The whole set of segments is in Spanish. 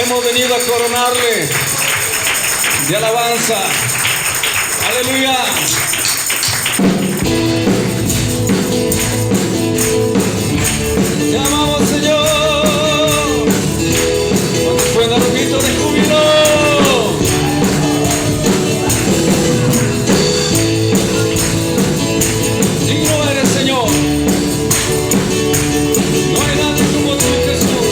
hemos venido a coronarle de alabanza. Aleluya. Te amamos, Señor. Cuando suena el grito de júbilo. Digno eres, Señor. No hay nadie como tú, Jesús.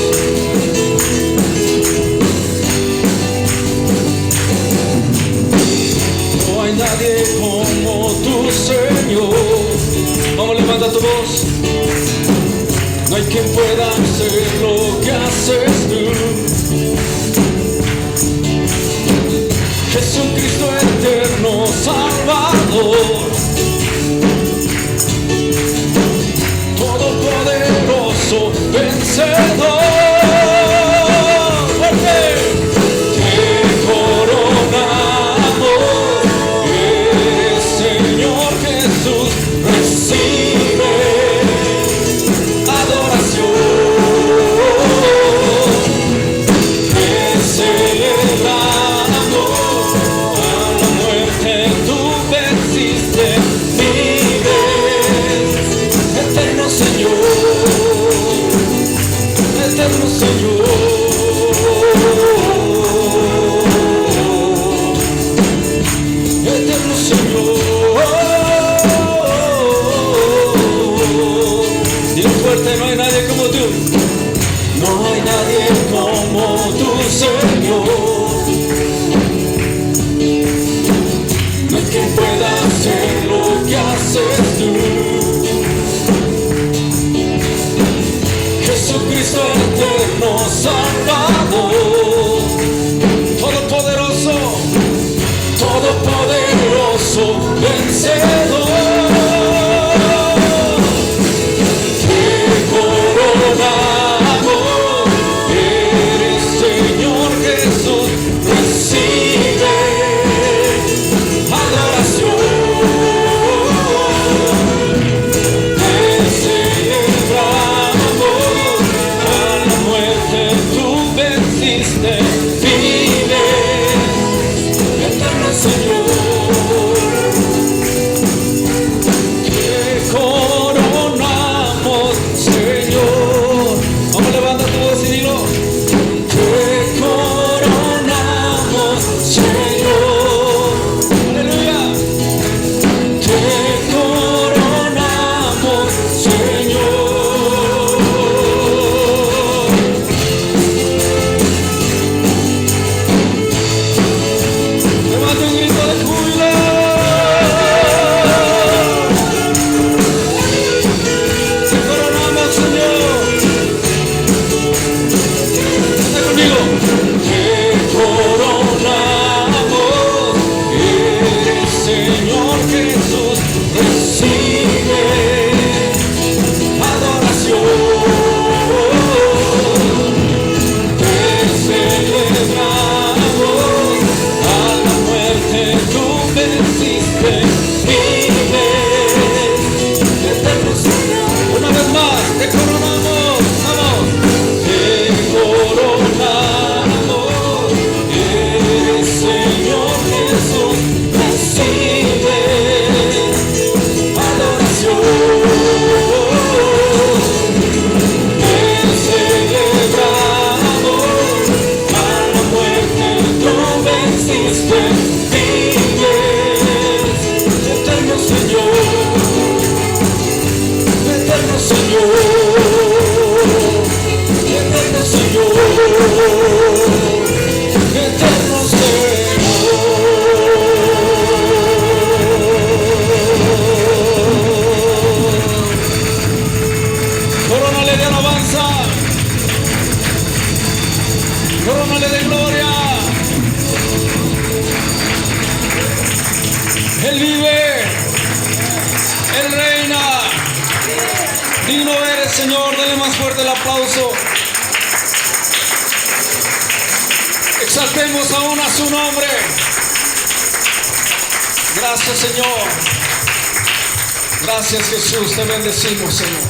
No hay nadie como tú, Señor. Vamos, levanta tu voz. No hay quien pueda hacer lo que haces tú. Jesucristo eterno Salvador, todopoderoso vencedor. Te coronamos, eres Señor Jesús, recibe adoración. Te celebramos, a la muerte tú venciste, vives, eterno Señor, eterno Señor, eterno Señor. Dile fuerte, no hay nadie como tú. No hay nadie como tú, Señor. No hay quien pueda hacer lo que haces tú. Jesucristo eterno Salvador, todopoderoso, todopoderoso vencedor. Te coronamos, eres Señor Jesús, recibe adoración. Te celebramos, a la muerte tú venciste, vives, eterno Señor. Te coronamos, Señor. Vamos, levanta tu voz y dilo. Te coronamos, Señor. Aleluya. Te coronamos, Señor. Levanta un grito de júbilo. Te coronamos, Señor. Canta conmigo. Te coronamos, eres Señor Jesús, recibe adoración. Te celebramos, a la muerte tú venciste, vives, eterno Señor. Una vez más, te coronamos, vamos. Te coronamos, eres Señor Jesús, recibe adoración. Te celebramos, a la muerte tú venciste, vives, eterno Señor, eterno Señor, eterno Señor, eterno Señor. Corónale de alabanza, corónale de gloria. Él vive, Él reina. Digno eres, Señor. Dale más fuerte el aplauso. Exaltemos aún a su nombre. Gracias, Señor. Gracias, Jesús. Te bendecimos, Señor.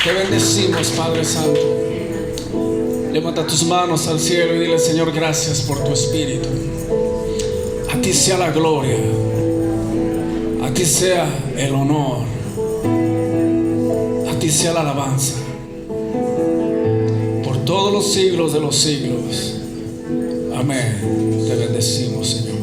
Te bendecimos, Padre Santo. Levanta tus manos al cielo y dile: Señor, gracias por tu Espíritu. A ti sea la gloria, a ti sea el honor, a ti sea la alabanza por todos los siglos de los siglos. Amén. Te bendecimos, Señor.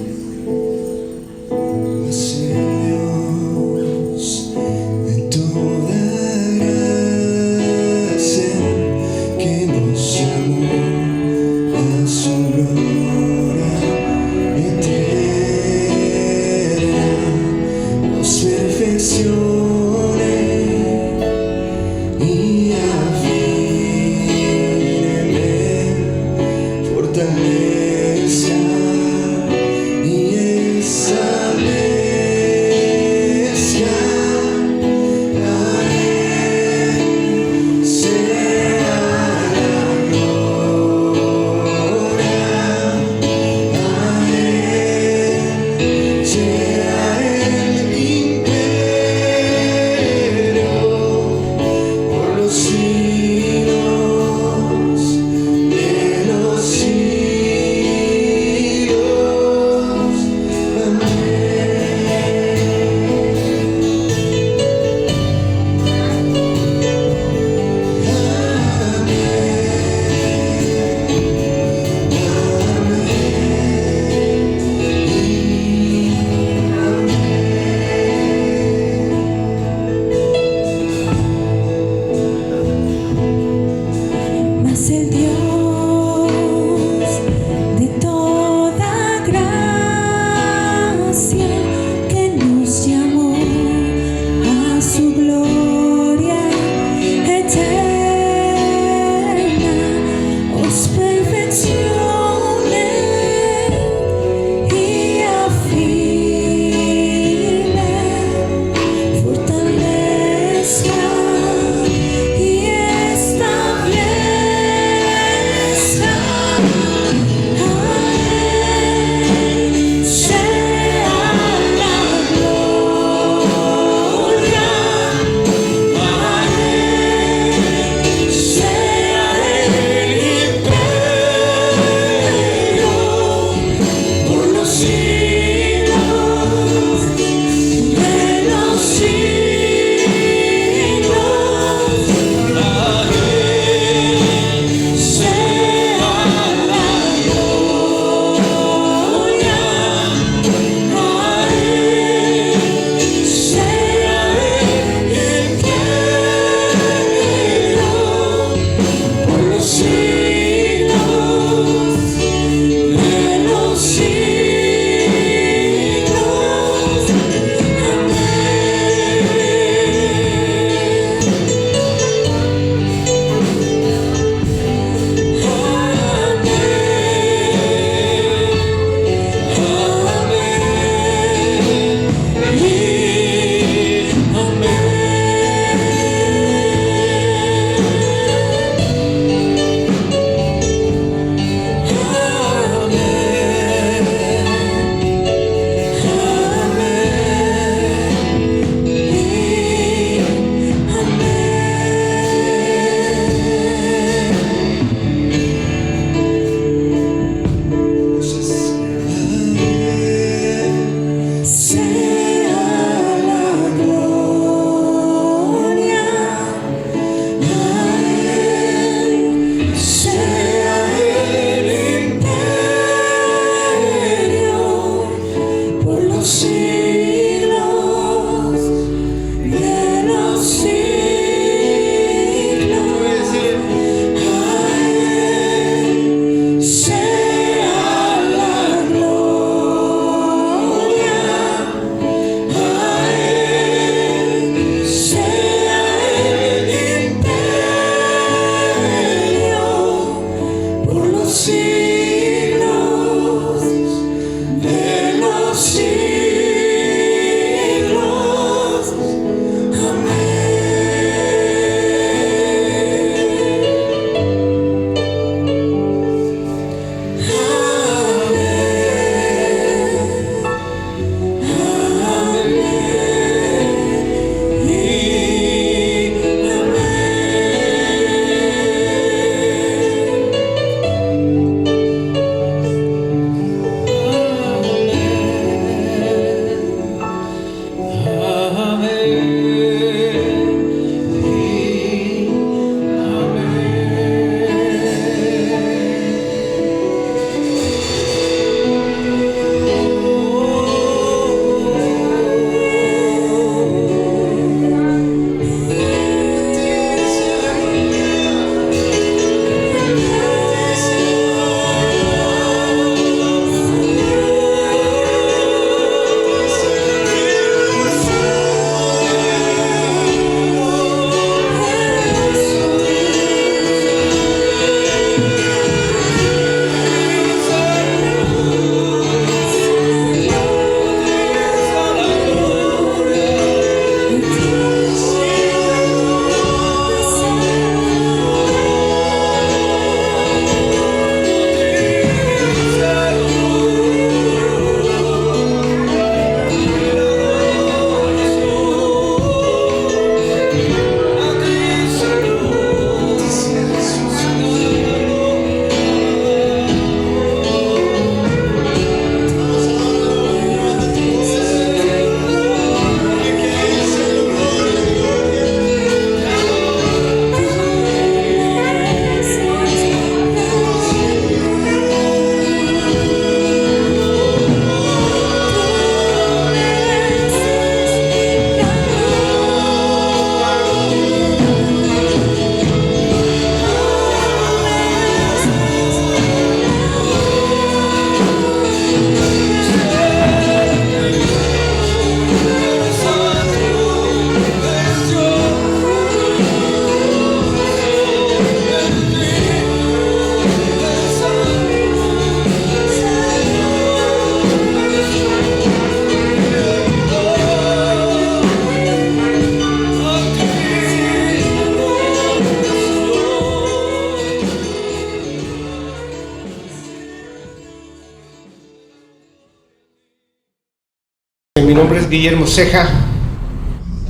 nombre es Guillermo Ceja,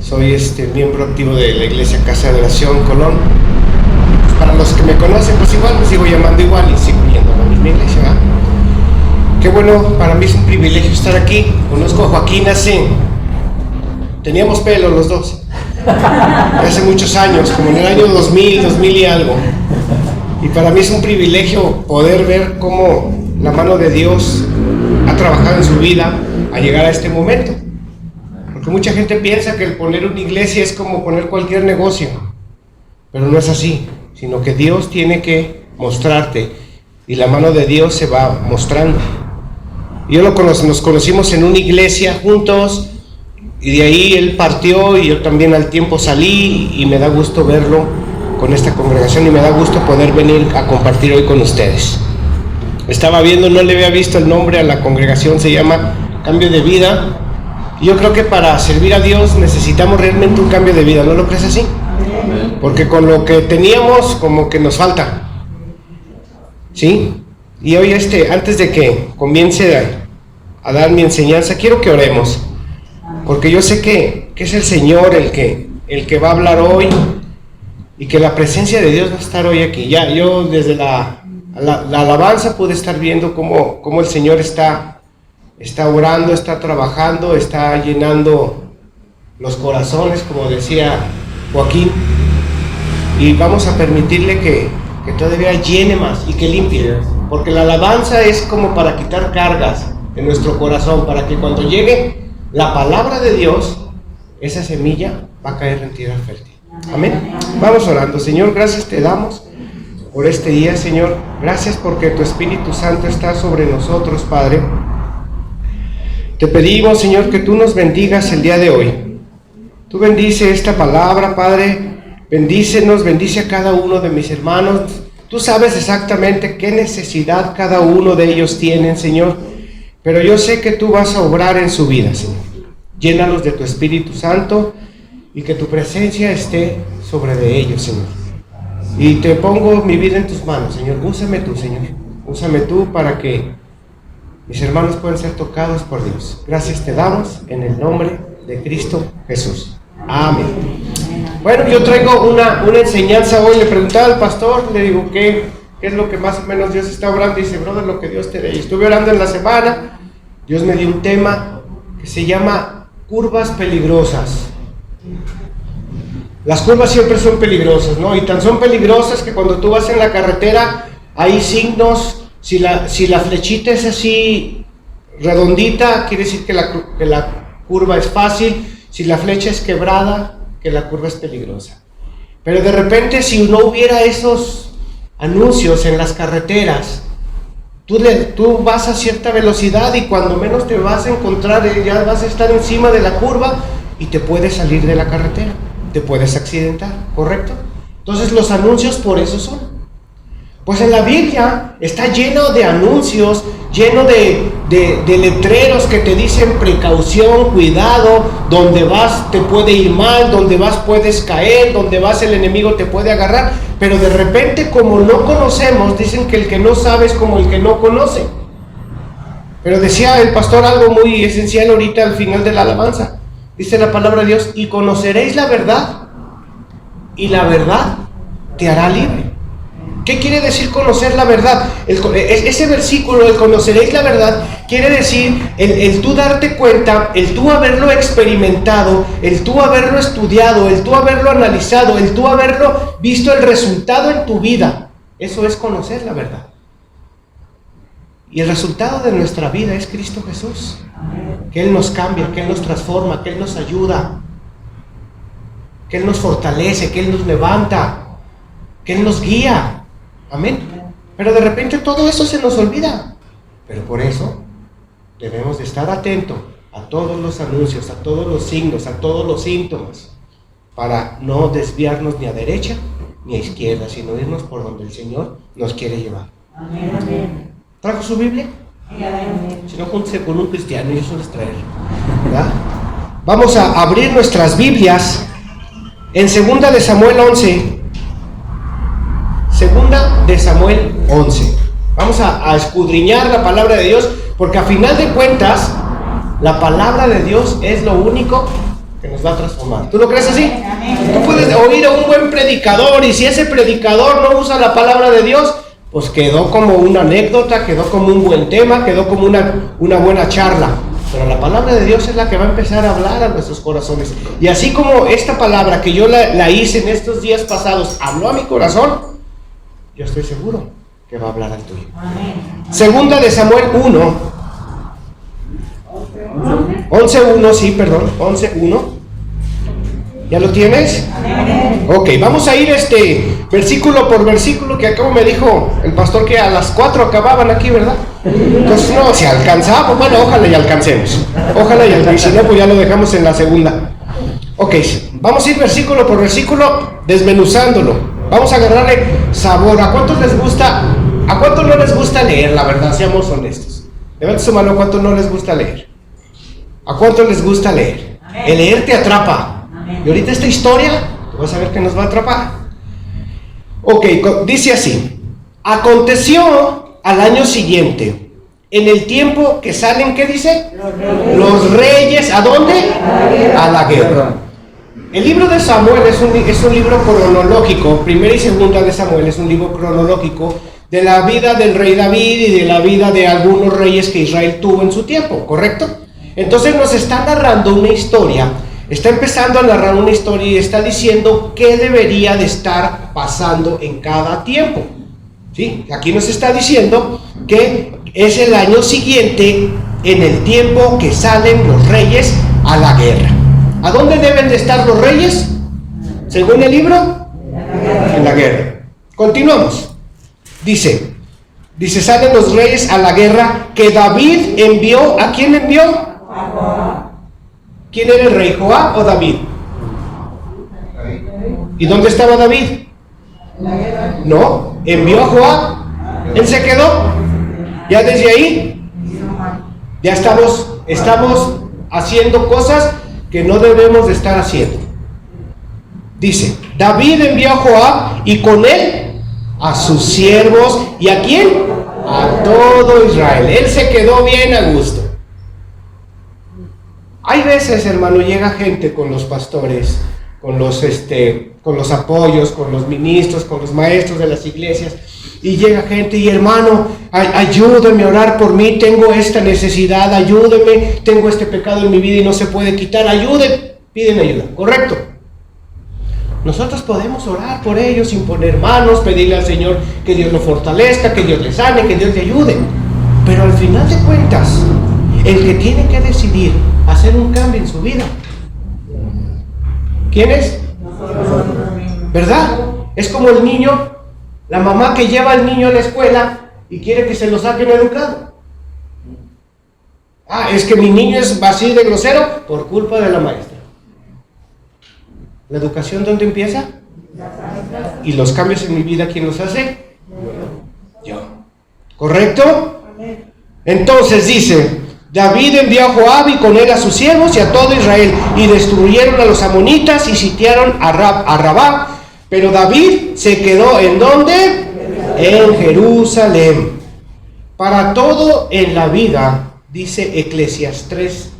soy miembro activo de la Iglesia Casa de Oración Colón. Pues para los que me conocen, pues igual me sigo llamando igual y sigo yendo a la misma iglesia, ¿verdad? Qué bueno, para mí es un privilegio estar aquí. Conozco a Joaquín teníamos pelo los dos, hace muchos años, como en el año 2000 y algo. Y para mí es un privilegio poder ver cómo la mano de Dios ha trabajado en su vida a llegar a este momento. Porque mucha gente piensa que el poner una iglesia es como poner cualquier negocio, pero no es así, sino que Dios tiene que mostrarte y la mano de Dios se va mostrando. Nos conocimos en una iglesia juntos y de ahí él partió y yo también al tiempo salí, y me da gusto verlo con esta congregación y me da gusto poder venir a compartir hoy con ustedes. Estaba viendo, no le había visto el nombre a la congregación, se llama Cambio de Vida. Y yo creo que para servir a Dios necesitamos realmente un cambio de vida, ¿no lo crees así? Porque con lo que teníamos como que nos falta, ¿sí? Y hoy antes de que comience a dar mi enseñanza, quiero que oremos, porque yo sé que es el Señor el que va a hablar hoy, y que la presencia de Dios va a estar hoy aquí. Ya yo desde la alabanza pude estar viendo cómo el Señor está orando, está trabajando, está llenando los corazones, como decía Joaquín, y vamos a permitirle que todavía llene más y que limpie, porque la alabanza es como para quitar cargas de nuestro corazón, para que cuando llegue la palabra de Dios, esa semilla va a caer en tierra fértil. Amén. Vamos orando. Señor, gracias te damos por este día, Señor. Gracias porque tu Espíritu Santo está sobre nosotros, Padre. Te pedimos, Señor, que tú nos bendigas el día de hoy. Tú bendice esta palabra, Padre. Bendícenos, bendice a cada uno de mis hermanos. Tú sabes exactamente qué necesidad cada uno de ellos tienen, Señor. Pero yo sé que tú vas a obrar en su vida, Señor. Llénalos de tu Espíritu Santo y que tu presencia esté sobre de ellos, Señor. Y te pongo mi vida en tus manos, Señor. Úsame tú, Señor. Úsame tú para que mis hermanos puedan ser tocados por Dios. Gracias te damos en el nombre de Cristo Jesús. Amén. Bueno, yo traigo una enseñanza hoy. Le preguntaba al pastor, le digo, ¿qué es lo que más o menos Dios está orando? Y dice, brother, lo que Dios te dé. Y estuve orando en la semana. Dios me dio un tema que se llama curvas peligrosas. Las curvas siempre son peligrosas, ¿no? Y tan son peligrosas que cuando tú vas en la carretera hay signos. Si la flechita es así redondita, quiere decir que la curva es fácil. Si la flecha es quebrada, que la curva es peligrosa. Pero de repente, si no hubiera esos anuncios en las carreteras, tú vas a cierta velocidad y cuando menos te vas a encontrar, ya vas a estar encima de la curva y te puedes salir de la carretera, te puedes accidentar, ¿correcto? Entonces los anuncios por eso son. Pues en la Biblia está lleno de anuncios, lleno de letreros que te dicen precaución, cuidado, donde vas te puede ir mal, donde vas puedes caer, donde vas el enemigo te puede agarrar. Pero de repente, como no conocemos, dicen que el que no sabe es como el que no conoce. Pero decía el pastor algo muy esencial ahorita al final de la alabanza. Dice la palabra de Dios, y conoceréis la verdad, y la verdad te hará libre. ¿Qué quiere decir conocer la verdad? Ese versículo, el conoceréis la verdad, quiere decir el tú darte cuenta, el tú haberlo experimentado, el tú haberlo estudiado, el tú haberlo analizado, el tú haberlo visto el resultado en tu vida. Eso es conocer la verdad. Y el resultado de nuestra vida es Cristo Jesús. Que Él nos cambia, que Él nos transforma, que Él nos ayuda, que Él nos fortalece, que Él nos levanta, que Él nos guía. Amén. Pero de repente todo eso se nos olvida. Pero por eso debemos de estar atentos a todos los anuncios, a todos los signos, a todos los síntomas, para no desviarnos ni a derecha ni a izquierda, sino irnos por donde el Señor nos quiere llevar. Amén. ¿Trajo su Biblia? Amén. Si no, júntese con un cristiano y eso les trae. ¿Verdad? Vamos a abrir nuestras Biblias en 2 de Samuel 11. 2 de Samuel 11. Vamos a escudriñar la palabra de Dios, porque a final de cuentas La palabra de Dios es lo único que nos va a transformar. ¿Tú lo crees así? Tú puedes oír a un buen predicador y si ese predicador no usa la palabra de Dios, pues quedó como una anécdota, quedó como un buen tema, quedó como una buena charla. Pero la palabra de Dios es la que va a empezar a hablar a nuestros corazones. Y así como esta palabra que yo la hice en estos días pasados habló a mi corazón, yo estoy seguro que va a hablar al tuyo. Segunda de Samuel 1. 11.1, sí, perdón, 11.1. ¿Ya lo tienes? Ok, vamos a ir versículo por versículo, que acabo me dijo el pastor que a las 4 acababan aquí, ¿verdad? Entonces no, si alcanzamos, bueno, ojalá y alcancemos. Ojalá y alcancemos, si no, pues ya lo dejamos en la segunda. Ok, vamos a ir versículo por versículo, desmenuzándolo. Vamos a agarrarle sabor. ¿A cuántos les gusta? ¿A cuántos no les gusta leer, la verdad? Seamos honestos. Levanta su mano, ¿a cuántos no les gusta leer? ¿A cuántos les gusta leer? Amén. El leer te atrapa. Amén. Y ahorita esta historia, vas a ver que nos va a atrapar. Ok, dice así. Aconteció al año siguiente, en el tiempo que salen, ¿qué dice? Los reyes, ¿a dónde? A la guerra. El libro de Samuel es un libro cronológico. Primera y segunda de Samuel es un libro cronológico de la vida del rey David y de la vida de algunos reyes que Israel tuvo en su tiempo, ¿correcto? Entonces nos está narrando una historia, está empezando a narrar una historia y está diciendo qué debería de estar pasando en cada tiempo. ¿Sí? Aquí nos está diciendo que es el año siguiente, en el tiempo que salen los reyes a la guerra. ¿A dónde deben de estar los reyes? Según el libro, en la guerra. Continuamos. Dice, salen los reyes a la guerra que David envió. ¿A quién envió? ¿Quién era el rey, Joab o David? ¿Y dónde estaba David? No, envió a Joab. Él se quedó. Ya desde ahí, ya estamos haciendo cosas que no debemos de estar haciendo. Dice, David envió a Joab y con él a sus siervos. ¿Y a quién? A todo Israel. Él se quedó bien a gusto. Hay veces, hermano, llega gente con los pastores, con los apoyos, con los ministros, con los maestros de las iglesias, y llega gente y hermano, ayúdeme a orar por mí, tengo esta necesidad, ayúdeme, tengo este pecado en mi vida y no se puede quitar, ayúdenme, piden ayuda, ¿correcto? Nosotros podemos orar por ellos sin poner manos, pedirle al Señor que Dios lo fortalezca, que Dios le sane, que Dios le ayude, pero al final de cuentas, el que tiene que decidir hacer un cambio en su vida, ¿quién es? ¿Verdad? Es como el niño, la mamá que lleva al niño a la escuela y quiere que se lo saquen educado. Es que mi niño es así de grosero por culpa de la maestra. ¿La educación dónde empieza? ¿Y los cambios en mi vida quién los hace? Yo. ¿Correcto? Entonces dice, David envió a Joab y con él a sus siervos y a todo Israel, y destruyeron a los amonitas y sitiaron a Rabá. Pero David se quedó ¿en dónde? En Jerusalén. Para todo en la vida, dice Eclesiastés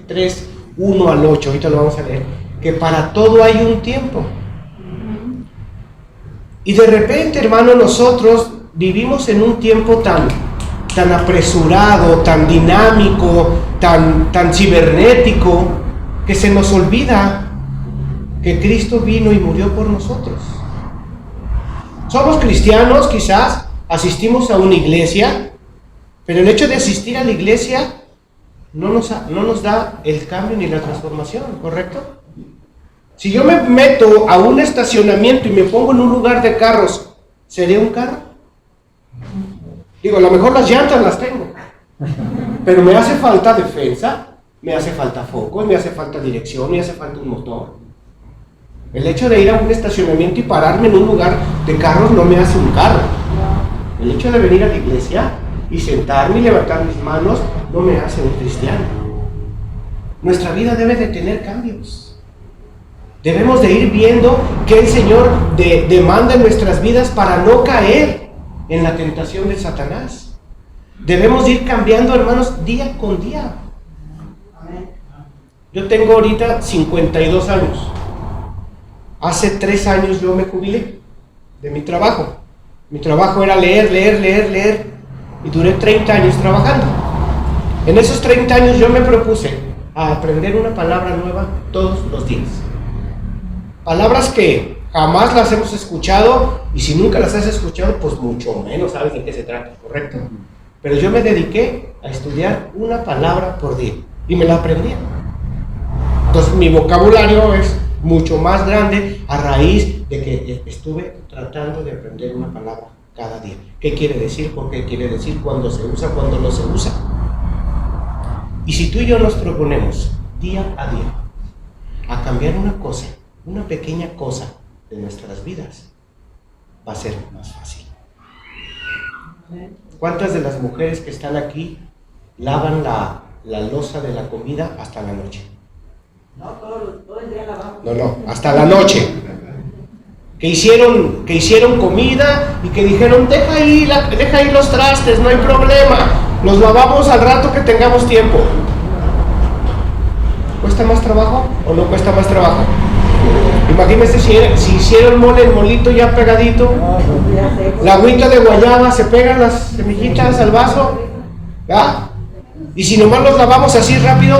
3, 1 al 8, ahorita lo vamos a leer, que para todo hay un tiempo. Y de repente, hermano, nosotros vivimos en un tiempo tan apresurado, tan dinámico, tan cibernético, que se nos olvida que Cristo vino y murió por nosotros. Somos cristianos, quizás asistimos a una iglesia, pero el hecho de asistir a la iglesia no nos da el cambio ni la transformación, ¿correcto? Si yo me meto a un estacionamiento y me pongo en un lugar de carros, ¿seré un carro? Digo, a lo mejor las llantas las tengo, pero me hace falta defensa, me hace falta focos, me hace falta dirección, me hace falta un motor. El hecho de ir a un estacionamiento y pararme en un lugar de carros no me hace un carro. El hecho de venir a la iglesia y sentarme y levantar mis manos no me hace un cristiano. Nuestra vida debe de tener cambios. Debemos de ir viendo qué el Señor demanda en nuestras vidas para no caer en la tentación de Satanás. Debemos ir cambiando, hermanos, día con día. Yo tengo ahorita 52 años. Hace 3 años yo me jubilé de mi trabajo. Mi trabajo era leer, y duré 30 años trabajando. En esos 30 años yo me propuse a aprender una palabra nueva todos los días. Palabras que jamás las hemos escuchado, y si nunca las has escuchado, pues mucho menos sabes de qué se trata, ¿correcto? Pero yo me dediqué a estudiar una palabra por día y me la aprendí. Entonces mi vocabulario es mucho más grande a raíz de que estuve tratando de aprender una palabra cada día. ¿Qué quiere decir? ¿Por qué quiere decir? ¿Cuándo se usa? ¿Cuándo no se usa? Y si tú y yo nos proponemos día a día a cambiar una cosa, una pequeña cosa de nuestras vidas, va a ser más fácil. ¿Cuántas de las mujeres que están aquí lavan la loza de la comida hasta la noche? No, todo el día lavamos. No, hasta la noche. Que hicieron comida y que dijeron, deja ahí los trastes, no hay problema, los lavamos al rato que tengamos tiempo. ¿Cuesta más trabajo o no cuesta más trabajo? Imagínense si hicieron mole, el molito ya pegadito, la agüita de guayaba, se pegan las semillitas al vaso, ¿verdad? Y si nomás los lavamos así rápido,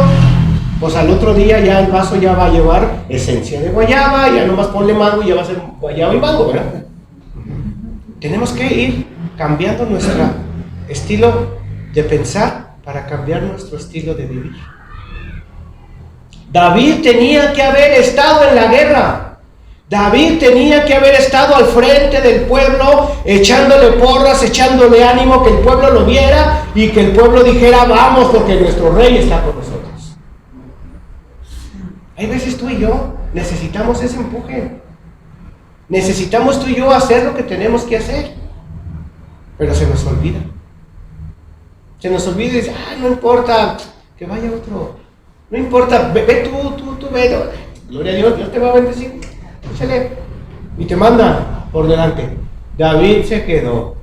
pues al otro día ya el vaso ya va a llevar esencia de guayaba, ya nomás ponle mango y ya va a ser guayaba y mango, ¿verdad? Tenemos que ir cambiando nuestro estilo de pensar para cambiar nuestro estilo de vivir. David tenía que haber estado en la guerra. David tenía que haber estado al frente del pueblo, echándole porras, echándole ánimo, que el pueblo lo viera y que el pueblo dijera, vamos, porque nuestro rey está con nosotros. Hay veces tú y yo necesitamos ese empuje. Necesitamos tú y yo hacer lo que tenemos que hacer. Pero se nos olvida. Se nos olvida y dice, no importa, que vaya otro. No importa, ve tú ve. Gloria a Dios, Dios te va a bendecir. Échale. Y te manda por delante. David se quedó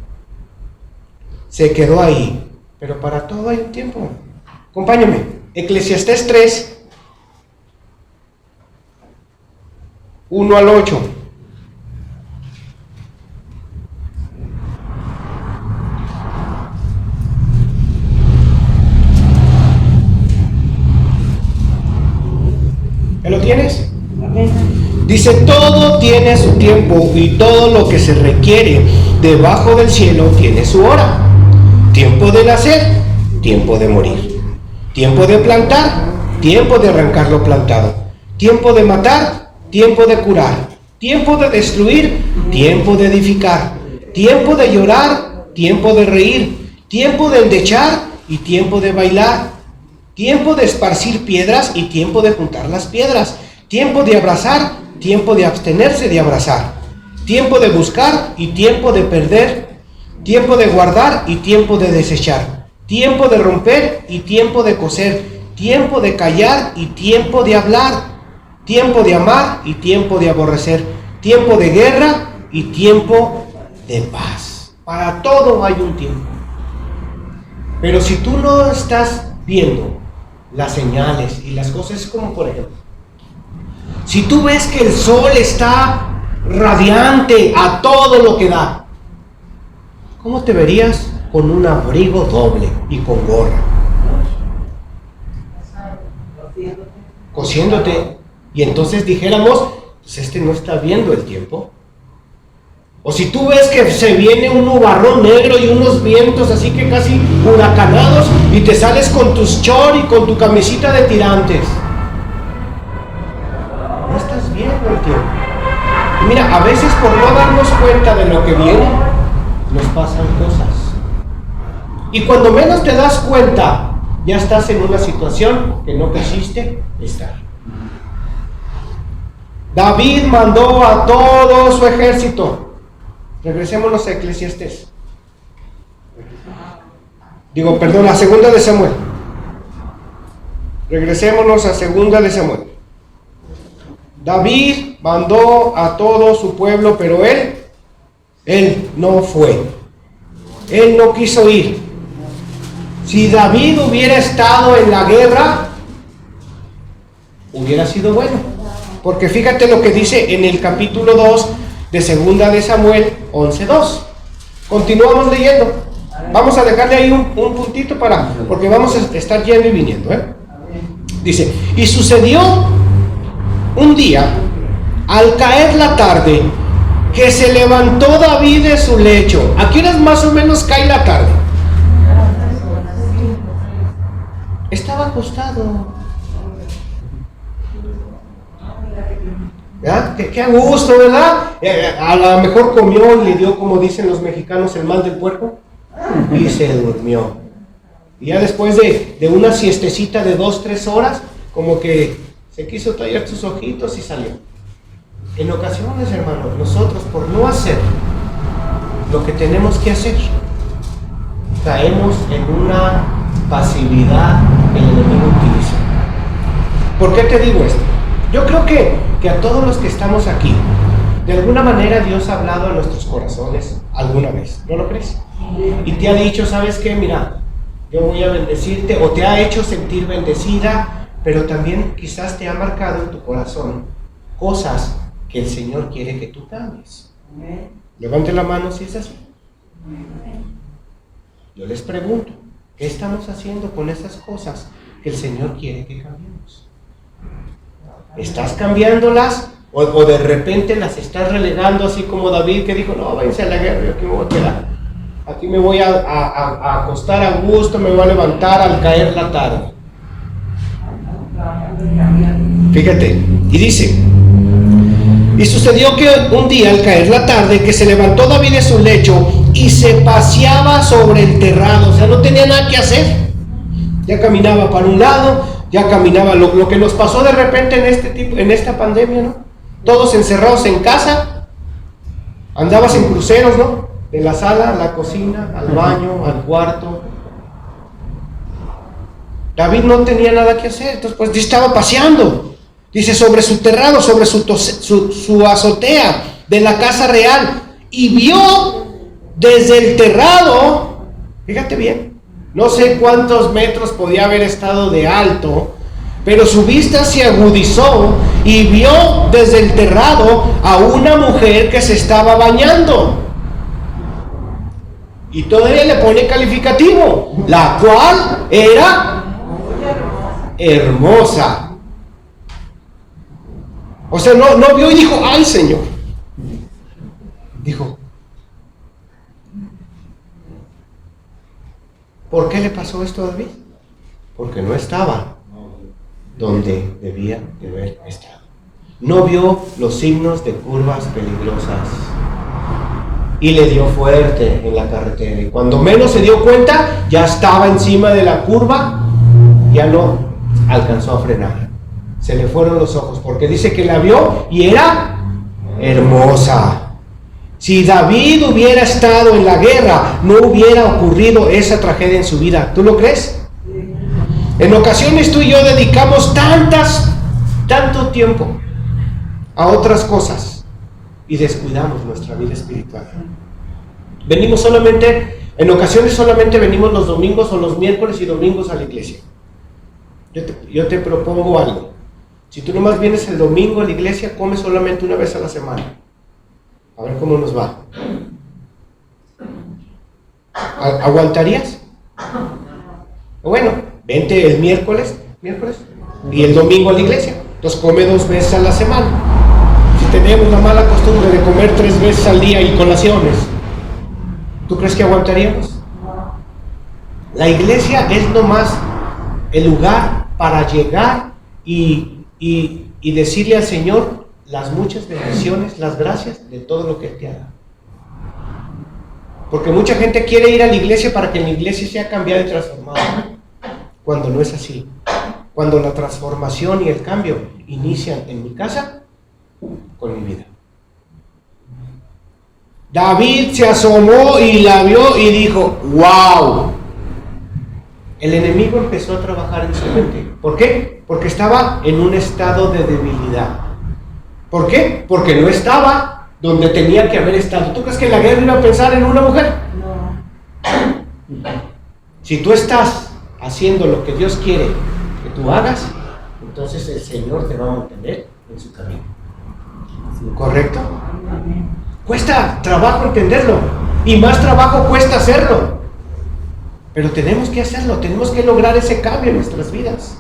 ahí. Pero para todo hay un tiempo. Acompáñame. Eclesiastés 3. 1 al 8. ¿Ya lo tienes? Dice, todo tiene su tiempo y todo lo que se requiere debajo del cielo tiene su hora. Tiempo de nacer, tiempo de morir. Tiempo de plantar, tiempo de arrancar lo plantado. Tiempo de matar, tiempo de curar, tiempo de destruir, tiempo de edificar, tiempo de llorar, tiempo de reír, tiempo de endechar y tiempo de bailar, tiempo de esparcir piedras y tiempo de juntar las piedras, tiempo de abrazar, tiempo de abstenerse de abrazar, tiempo de buscar y tiempo de perder, tiempo de guardar y tiempo de desechar, tiempo de romper y tiempo de coser, tiempo de callar y tiempo de hablar, tiempo de amar y tiempo de aborrecer, tiempo de guerra y tiempo de paz. Para todo hay un tiempo. Pero si tú no estás viendo las señales y las cosas, como por ejemplo, si tú ves que el sol está radiante a todo lo que da, ¿cómo te verías con un abrigo doble y con gorra? Cosiéndote. Y entonces dijéramos, pues este no está viendo el tiempo. O si tú ves que se viene un nubarrón negro y unos vientos así que casi huracanados y te sales con tus shorts y con tu camisita de tirantes, no estás viendo el tiempo. Y mira, a veces por no darnos cuenta de lo que viene, nos pasan cosas. Y cuando menos te das cuenta, ya estás en una situación que no quisiste estar. David mandó a todo su ejército. Regresémonos a Eclesiastés. A segunda de Samuel. Regresémonos a segunda de Samuel. David mandó a todo su pueblo, pero él no fue. Él no quiso ir. Si David hubiera estado en la guerra, hubiera sido bueno. Porque fíjate lo que dice en el capítulo 2 de segunda de Samuel 11:2. Continuamos leyendo. Vamos a dejarle ahí un puntito porque vamos a estar yendo y viniendo, ¿eh? Dice, y sucedió un día, al caer la tarde, que se levantó David de su lecho. ¿A qué horas más o menos cae la tarde? Estaba acostado. ¿Verdad? Qué a gusto, ¿verdad? A lo mejor comió y le dio, como dicen los mexicanos, el mal del puerco y se durmió. Y ya después de una siestecita de 2-3 horas, como que se quiso tallar sus ojitos y salió. En ocasiones, hermanos, nosotros por no hacer lo que tenemos que hacer, caemos en una pasividad que el enemigo utiliza. ¿Por qué te digo esto? Yo creo que a todos los que estamos aquí, de alguna manera Dios ha hablado a nuestros corazones alguna vez, ¿no lo crees? Y te ha dicho, ¿sabes qué? Mira, yo voy a bendecirte, o te ha hecho sentir bendecida, pero también quizás te ha marcado en tu corazón cosas que el Señor quiere que tú cambies. Levante la mano si es así. Yo les pregunto, ¿qué estamos haciendo con esas cosas que el Señor quiere que cambiemos? ¿Estás cambiándolas o de repente las estás relegando, así como David, que dijo, no, váyanse a la guerra, yo aquí me voy a quedar, aquí me voy a acostar a gusto, me voy a levantar al caer la tarde? Fíjate, y dice, y sucedió que un día al caer la tarde, que se levantó David de su lecho y se paseaba sobre el terrado, o sea, no tenía nada que hacer, ya caminaba para un lado, ya caminaba, lo que nos pasó de repente en esta pandemia, ¿no? Todos encerrados en casa, andabas en cruceros, ¿no? De la sala a la cocina, al baño, al cuarto. David no tenía nada que hacer, entonces pues estaba paseando. Dice, sobre su terrado, sobre su azotea de la casa real, y vio desde el terrado, fíjate bien, no sé cuántos metros podía haber estado de alto, pero su vista se agudizó y vio desde el terrado a una mujer que se estaba bañando. Y todavía le pone calificativo, la cual era hermosa. O sea, no vio y dijo, ¡ay, Señor! Dijo, ¿por qué le pasó esto a David? Porque no estaba donde debía de haber estado. No vio los signos de curvas peligrosas y le dio fuerte en la carretera. Y cuando menos se dio cuenta, ya estaba encima de la curva, ya no alcanzó a frenar. Se le fueron los ojos, porque dice que la vio y era hermosa. Si David hubiera estado en la guerra, no hubiera ocurrido esa tragedia en su vida. ¿Tú lo crees? En ocasiones tú y yo dedicamos tanto tiempo a otras cosas y descuidamos nuestra vida espiritual. En ocasiones solamente venimos los domingos o los miércoles y domingos a la iglesia. Yo te propongo algo. Si tú nomás vienes el domingo a la iglesia, come solamente una vez a la semana. A ver cómo nos va. ¿Aguantarías? Bueno, vente el miércoles y el domingo a la iglesia. Entonces come 2 veces a la semana. Si tenemos la mala costumbre de comer 3 veces al día y colaciones, ¿tú crees que aguantaríamos? La iglesia es nomás el lugar para llegar y decirle al Señor las muchas bendiciones, las gracias de todo lo que Él te ha dado. Porque mucha gente quiere ir a la iglesia para que la iglesia sea cambiada y transformada, cuando no es así. Cuando la transformación y el cambio inician en mi casa, con mi vida. David se asomó y la vio y dijo, ¡wow! El enemigo empezó a trabajar en su mente. ¿Por qué? Porque estaba en un estado de debilidad. ¿Por qué? Porque no estaba donde tenía que haber estado. ¿Tú crees que la guerra iba a pensar en una mujer? No. Si tú estás haciendo lo que Dios quiere que tú hagas, entonces el Señor te va a mantener en su camino. ¿Correcto? Cuesta trabajo entenderlo y más trabajo cuesta hacerlo. Pero tenemos que hacerlo, tenemos que lograr ese cambio en nuestras vidas.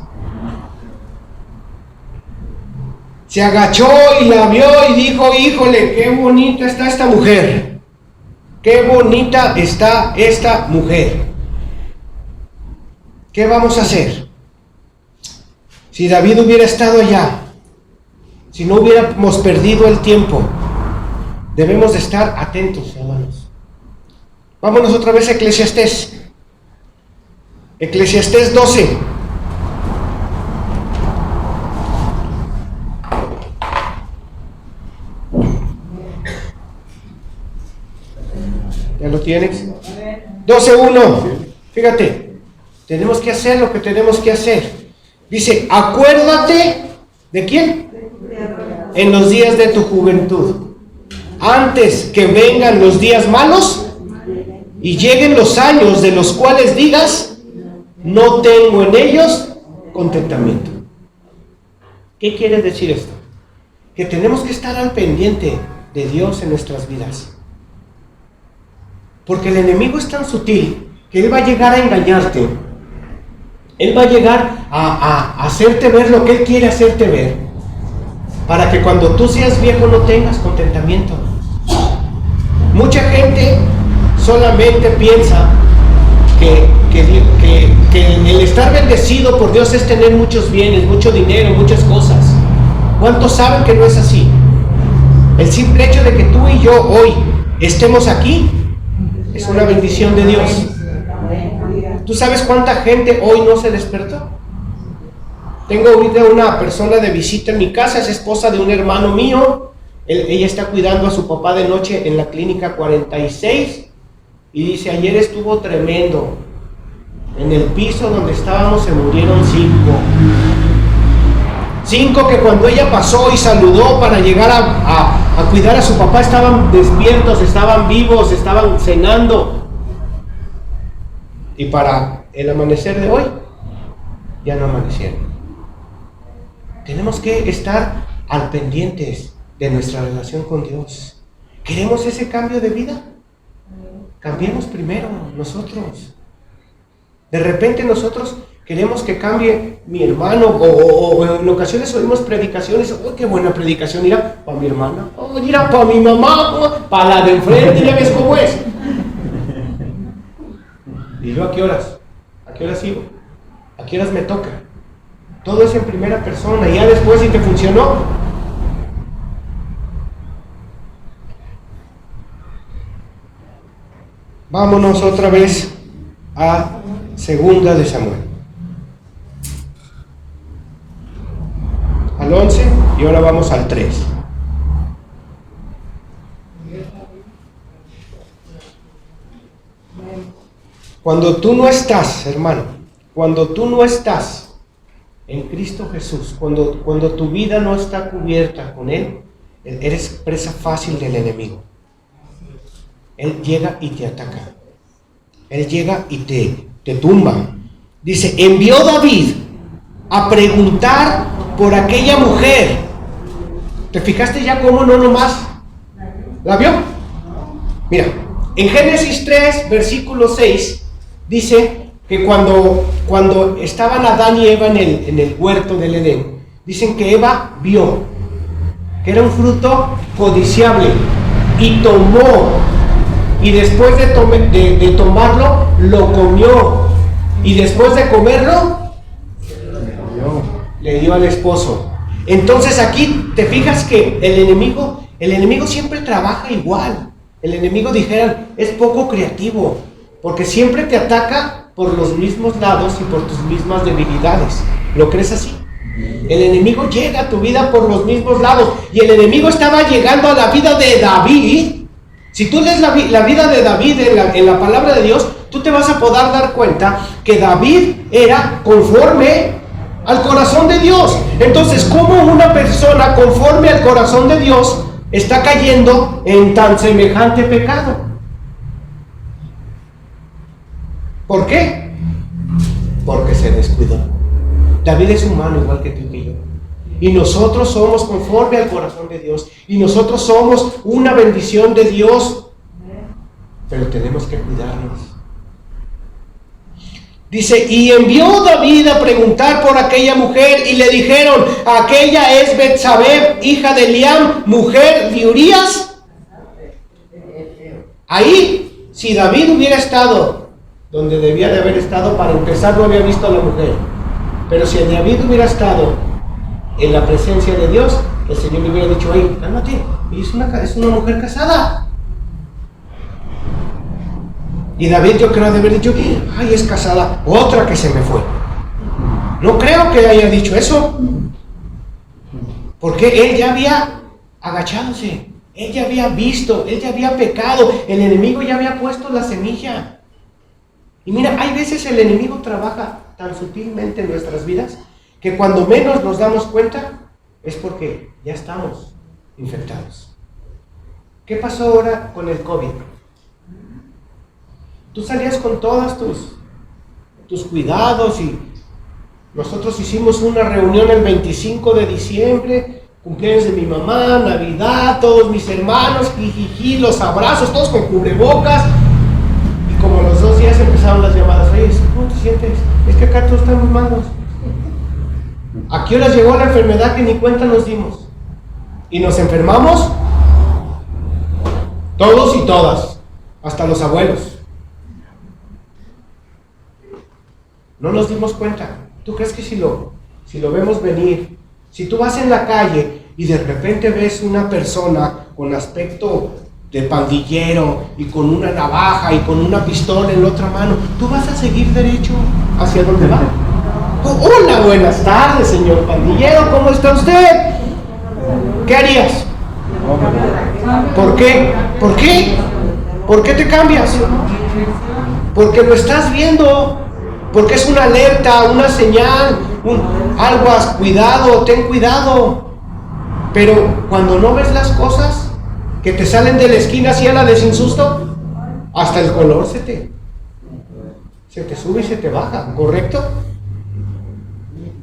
Se agachó y la vio y dijo: híjole, qué bonita está esta mujer. Qué bonita está esta mujer. ¿Qué vamos a hacer? Si David hubiera estado allá, si no hubiéramos perdido el tiempo, debemos de estar atentos, hermanos. Vámonos otra vez a Eclesiastés. Eclesiastés 12. ¿Ya lo tienes? 12:1. Fíjate, tenemos que hacer lo que tenemos que hacer. Dice: acuérdate ¿de quién? En los días de tu juventud, antes que vengan los días malos y lleguen los años de los cuales digas: no tengo en ellos contentamiento. ¿Qué quiere decir esto? Que tenemos que estar al pendiente de Dios en nuestras vidas. Porque el enemigo es tan sutil que él va a llegar a engañarte. Él va a llegar a hacerte ver lo que él quiere hacerte ver, para que cuando tú seas viejo no tengas contentamiento. Mucha gente solamente piensa que el estar bendecido por Dios es tener muchos bienes, mucho dinero, muchas cosas. ¿Cuántos saben que no es así? El simple hecho de que tú y yo hoy estemos aquí es una bendición de Dios. ¿Tú sabes cuánta gente hoy no se despertó? Tengo ahorita una persona de visita en mi casa, es esposa de un hermano mío. Ella está cuidando a su papá de noche en la clínica 46 y dice: ayer estuvo tremendo. En el piso donde estábamos se murieron 5. 5 que cuando ella pasó y saludó para llegar a cuidar a su papá estaban despiertos, estaban vivos, estaban cenando. Y para el amanecer de hoy ya no amanecieron. Tenemos que estar al pendientes de nuestra relación con Dios. ¿Queremos ese cambio de vida? Cambiemos primero nosotros. De repente nosotros queremos que cambie mi hermano, o en ocasiones oímos predicaciones: ¡oh, qué buena predicación! Mira, para mi hermana, ¡oh, mira, para mi mamá, para la de enfrente! ¿Ya ves cómo es? ¿Y yo a qué horas? ¿A qué horas sigo? ¿A qué horas me toca? Todo es en primera persona, y ya después, si te funcionó, vámonos otra vez a Segunda de Samuel. Al 11 y ahora vamos al 3. Cuando tú no estás, hermano, cuando tú no estás en Cristo Jesús, cuando tu vida no está cubierta con Él, eres presa fácil del enemigo. Él llega y te ataca. Él llega y te tumba. Dice: envió David a preguntar por aquella mujer. ¿Te fijaste ya cómo no nomás la vio? Mira, en Génesis 3, versículo 6, dice que cuando estaban Adán y Eva en el huerto del Edén, dicen que Eva vio que era un fruto codiciable y tomó, y después de tomarlo, lo comió, y después de comerlo, le dio al esposo. Entonces aquí te fijas que el enemigo siempre trabaja igual. El enemigo, dijeran, es poco creativo, porque siempre te ataca por los mismos lados y por tus mismas debilidades. ¿Lo crees así? El enemigo llega a tu vida por los mismos lados, y el enemigo estaba llegando a la vida de David. Si tú lees la vida de David en la palabra de Dios, tú te vas a poder dar cuenta que David era conforme al corazón de Dios. Entonces, ¿cómo una persona conforme al corazón de Dios está cayendo en tan semejante pecado? ¿Por qué? Porque se descuidó. David es humano igual que tú y que yo. Y nosotros somos conforme al corazón de Dios. Y nosotros somos una bendición de Dios. Pero tenemos que cuidarnos. Dice, y envió David a preguntar por aquella mujer y le dijeron, aquella es Betsabé, hija de Eliam, mujer de Urías. Ahí, si David hubiera estado donde debía de haber estado, para empezar no había visto a la mujer. Pero si David hubiera estado en la presencia de Dios, el Señor le hubiera dicho, ay, cálmate, es una mujer casada. Y David, yo creo de haber dicho, ay, es casada, otra que se me fue. No creo que haya dicho eso. Porque él ya había agachadose, él ya había visto, él ya había pecado, el enemigo ya había puesto la semilla. Y mira, hay veces el enemigo trabaja tan sutilmente en nuestras vidas que cuando menos nos damos cuenta es porque ya estamos infectados. ¿Qué pasó ahora con el COVID? Tú salías con todos tus cuidados y nosotros hicimos una reunión el 25 de diciembre, cumpleaños de mi mamá, Navidad, todos mis hermanos, jijiji, los abrazos, todos con cubrebocas. Y como a los 2 días empezaron las llamadas, oye, ¿cómo te sientes? Es que acá todos estamos malos. ¿A qué horas llegó la enfermedad que ni cuenta nos dimos? ¿Y nos enfermamos? Todos y todas, hasta los abuelos. No nos dimos cuenta. ¿Tú crees que si lo vemos venir, si tú vas en la calle y de repente ves una persona con aspecto de pandillero y con una navaja y con una pistola en la otra mano, tú vas a seguir derecho hacia donde va? Hola, buenas tardes, señor pandillero, ¿cómo está usted? ¿Qué harías? ¿Por qué? ¿Por qué? ¿Por qué te cambias? Porque lo estás viendo. Porque es una alerta, una señal, aguas, cuidado, ten cuidado. Pero cuando no ves las cosas que te salen de la esquina así a la de sin susto, hasta el color se te sube y se te baja, ¿correcto?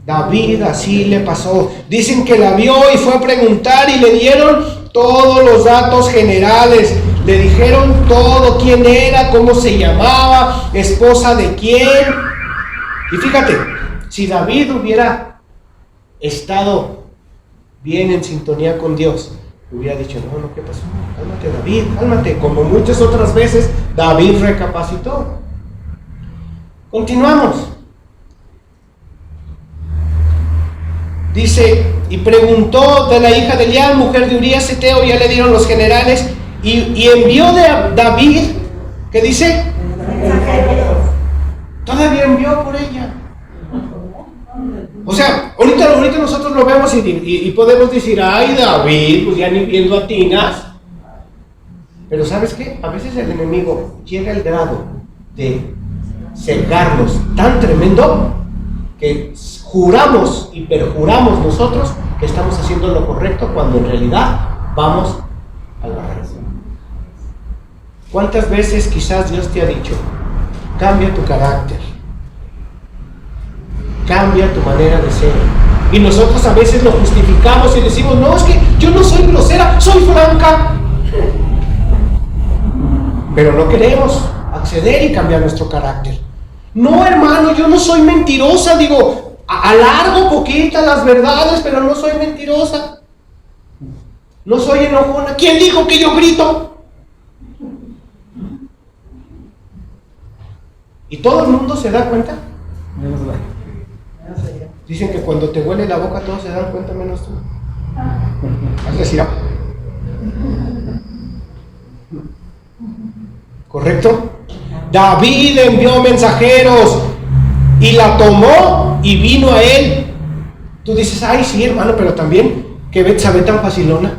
David así le pasó. Dicen que la vio y fue a preguntar y le dieron todos los datos generales. Le dijeron todo, quién era, cómo se llamaba, esposa de quién. Y fíjate, si David hubiera estado bien en sintonía con Dios, hubiera dicho, no, ¿qué pasó? Cálmate, David, cálmate. Como muchas otras veces, David recapacitó. Continuamos. Dice, y preguntó de la hija de Eliam, mujer de Urías Eteo, ya le dieron los generales, y envió de David, ¿qué dice? Todavía envió por ella. O sea, ahorita nosotros lo vemos y podemos decir, ay, David, pues ya ni viendo atinas. Pero ¿sabes qué? A veces el enemigo llega al grado de cegarnos tan tremendo que juramos y perjuramos nosotros que estamos haciendo lo correcto cuando en realidad vamos al barranco. ¿Cuántas veces quizás Dios te ha dicho, cambia tu carácter, cambia tu manera de ser? Y nosotros a veces lo justificamos y decimos, no, es que yo no soy grosera, soy franca. Pero no queremos acceder y cambiar nuestro carácter. No, hermano, yo no soy mentirosa, digo, alargo poquita las verdades, pero no soy mentirosa. No soy enojona. ¿Quién dijo que yo grito? ¿Y todo el mundo se da cuenta? Dicen que cuando te huele la boca todos se dan cuenta menos tú. Has decir, ¿correcto? David envió mensajeros y la tomó y vino a él. Tú dices, ay sí, hermano, pero también que Betsabé tan facilona.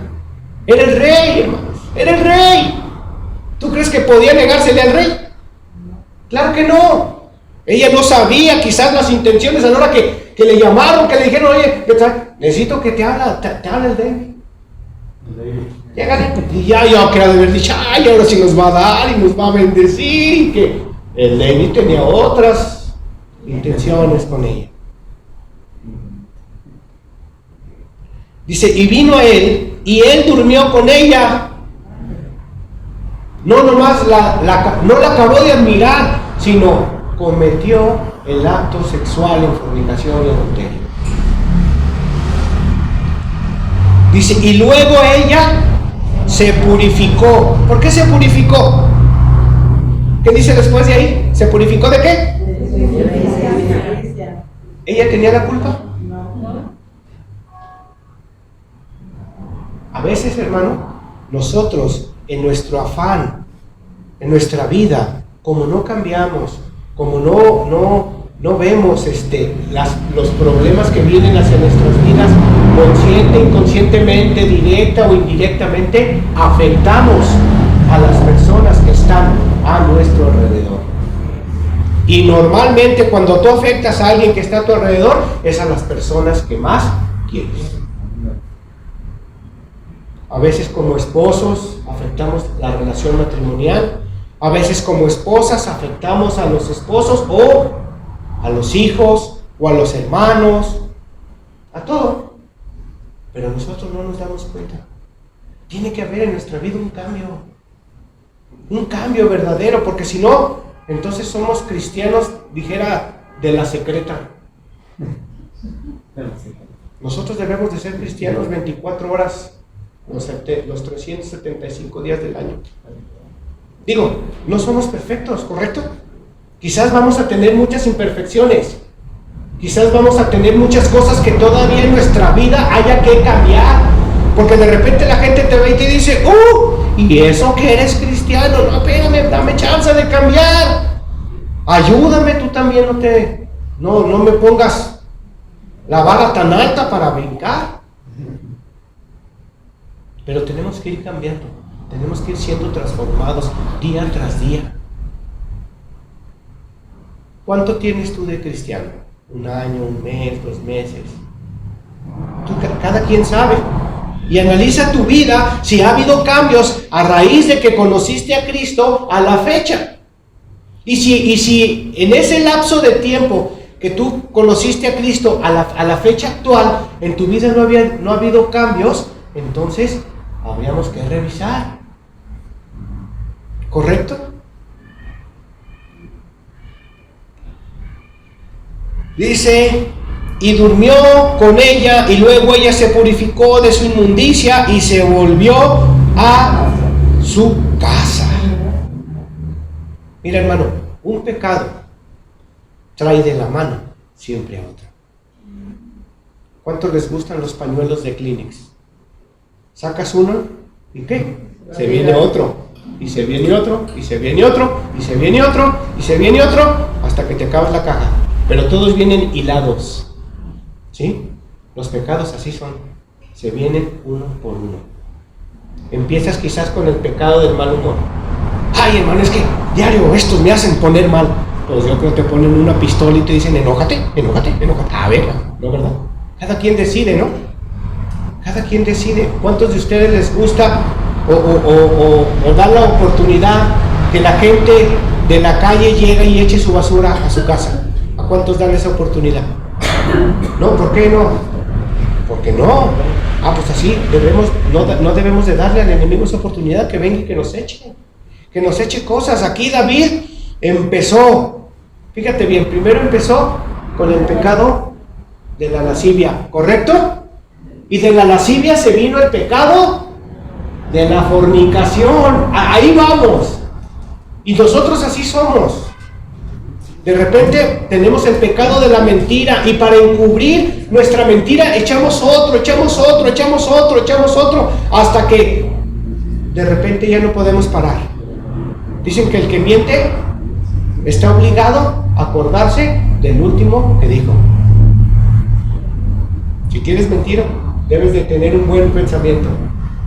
Era el rey, hermano, era el rey. ¿Tú crees que podía negársele al rey? Claro que no. Ella no sabía quizás las intenciones a la hora que le llamaron, que le dijeron, oye, necesito que te hable el David. Llegale. Y ya yo creo de haber dicho, ay, ahora sí nos va a dar y nos va a bendecir. Y que el David tenía otras intenciones con ella. Dice, y vino a él, y él durmió con ella. No nomás no la acabó de admirar, sino cometió el acto sexual en fornicación y adulterio. Dice, y luego ella se purificó. ¿Por qué se purificó? ¿Qué dice después de ahí? ¿Se purificó de qué? ¿Ella tenía la culpa? A veces, hermano, nosotros en nuestro afán, en nuestra vida, como no cambiamos, como no vemos los problemas que vienen hacia nuestras vidas, consciente, inconscientemente, directa o indirectamente, afectamos a las personas que están a nuestro alrededor. Y normalmente cuando tú afectas a alguien que está a tu alrededor, es a las personas que más quieres. A veces como esposos afectamos la relación matrimonial, a veces como esposas afectamos a los esposos o a los hijos o a los hermanos, a todo. Pero nosotros no nos damos cuenta. Tiene que haber en nuestra vida un cambio verdadero, porque si no, entonces somos cristianos, dijera, de la secreta. Nosotros debemos de ser cristianos 24 horas, los 375 días del año. Digo, no somos perfectos, ¿correcto? Quizás vamos a tener muchas imperfecciones. Quizás vamos a tener muchas cosas que todavía en nuestra vida haya que cambiar. Porque de repente la gente te ve y te dice, ¿y eso que eres cristiano? No, espérame, dame chance de cambiar. Ayúdame, tú también no me pongas la vara tan alta para brincar. Pero tenemos que ir cambiando, tenemos que ir siendo transformados día tras día. ¿Cuánto tienes tú de cristiano? ¿Un año, un mes, 2 meses? Cada quien sabe. Y analiza tu vida si ha habido cambios a raíz de que conociste a Cristo a la fecha. Y si en ese lapso de tiempo que tú conociste a Cristo a la fecha actual, en tu vida no ha habido cambios, entonces habríamos que revisar. ¿Correcto? Dice, y durmió con ella, y luego ella se purificó de su inmundicia y se volvió a su casa. Mira, hermano, un pecado trae de la mano siempre a otro. ¿Cuántos les gustan los pañuelos de Kleenex? Sacas uno, ¿y qué? Se viene otro, y se viene otro, y se viene otro, y se viene otro, y se viene otro, hasta que te acabas la caja. Pero todos vienen hilados, ¿sí? Los pecados así son, se vienen uno por uno. Empiezas quizás con el pecado del mal humor. Ay, hermano, es que diario estos me hacen poner mal. Pues yo creo que te ponen una pistola y te dicen, enójate. A ver, ¿no, verdad? Cada quien decide, ¿no? Cada quien decide. ¿Cuántos de ustedes les gusta o dan la oportunidad que la gente de la calle llegue y eche su basura a su casa? ¿A cuántos dan esa oportunidad? No, ¿por qué no? Porque no. Pues así no debemos de darle al enemigo esa oportunidad, que venga y que nos eche cosas. Aquí David empezó, fíjate bien, primero empezó con el pecado de la lascivia, ¿correcto? Y de la lascivia se vino el pecado de la fornicación. Ahí vamos. Y nosotros así somos. De repente tenemos el pecado de la mentira, y para encubrir nuestra mentira echamos otro, hasta que de repente ya no podemos parar. Dicen que el que miente está obligado a acordarse del último que dijo. Si quieres mentir, debes de tener un buen pensamiento,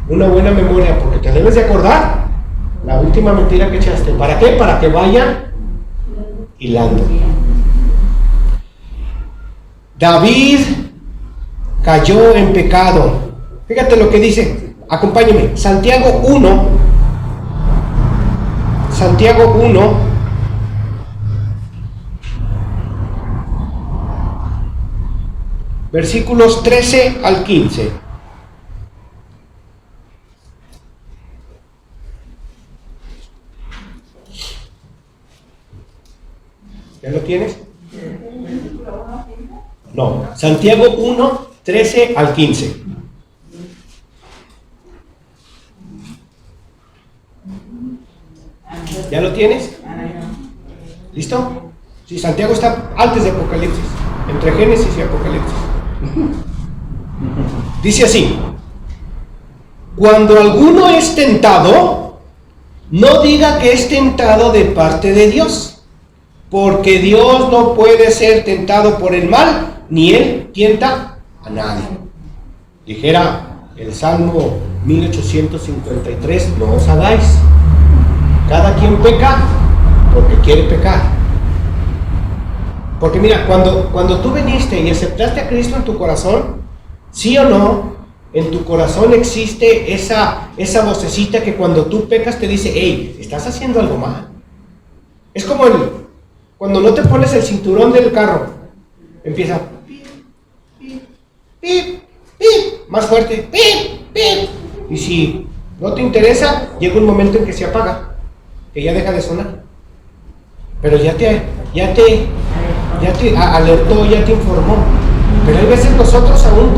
una buena memoria, porque te debes de acordar la última mentira que echaste. ¿Para qué? Para que vayan hilando. David cayó en pecado. Fíjate lo que dice, acompáñame, Santiago 1, versículos 13 al 15. ¿Ya lo tienes? No, Santiago 1, 13 al 15. ¿Ya lo tienes? ¿Listo? Sí, Santiago está antes de Apocalipsis, entre Génesis y Apocalipsis. Dice así: cuando alguno es tentado, no diga que es tentado de parte de Dios, porque Dios no puede ser tentado por el mal, ni Él tienta a nadie. Dijera el Salmo 1853, no os hagáis. Cada quien peca porque quiere pecar. Porque mira, cuando tú viniste y aceptaste a Cristo en tu corazón, sí o no, en tu corazón existe esa vocecita que cuando tú pecas te dice: hey, estás haciendo algo mal. Es como cuando no te pones el cinturón del carro, empieza pip, pip, pip, pip, más fuerte, pip, pip. Y si no te interesa, llega un momento en que se apaga, que ya deja de sonar. Pero ya te alertó, ya te informó. Pero hay veces nosotros aún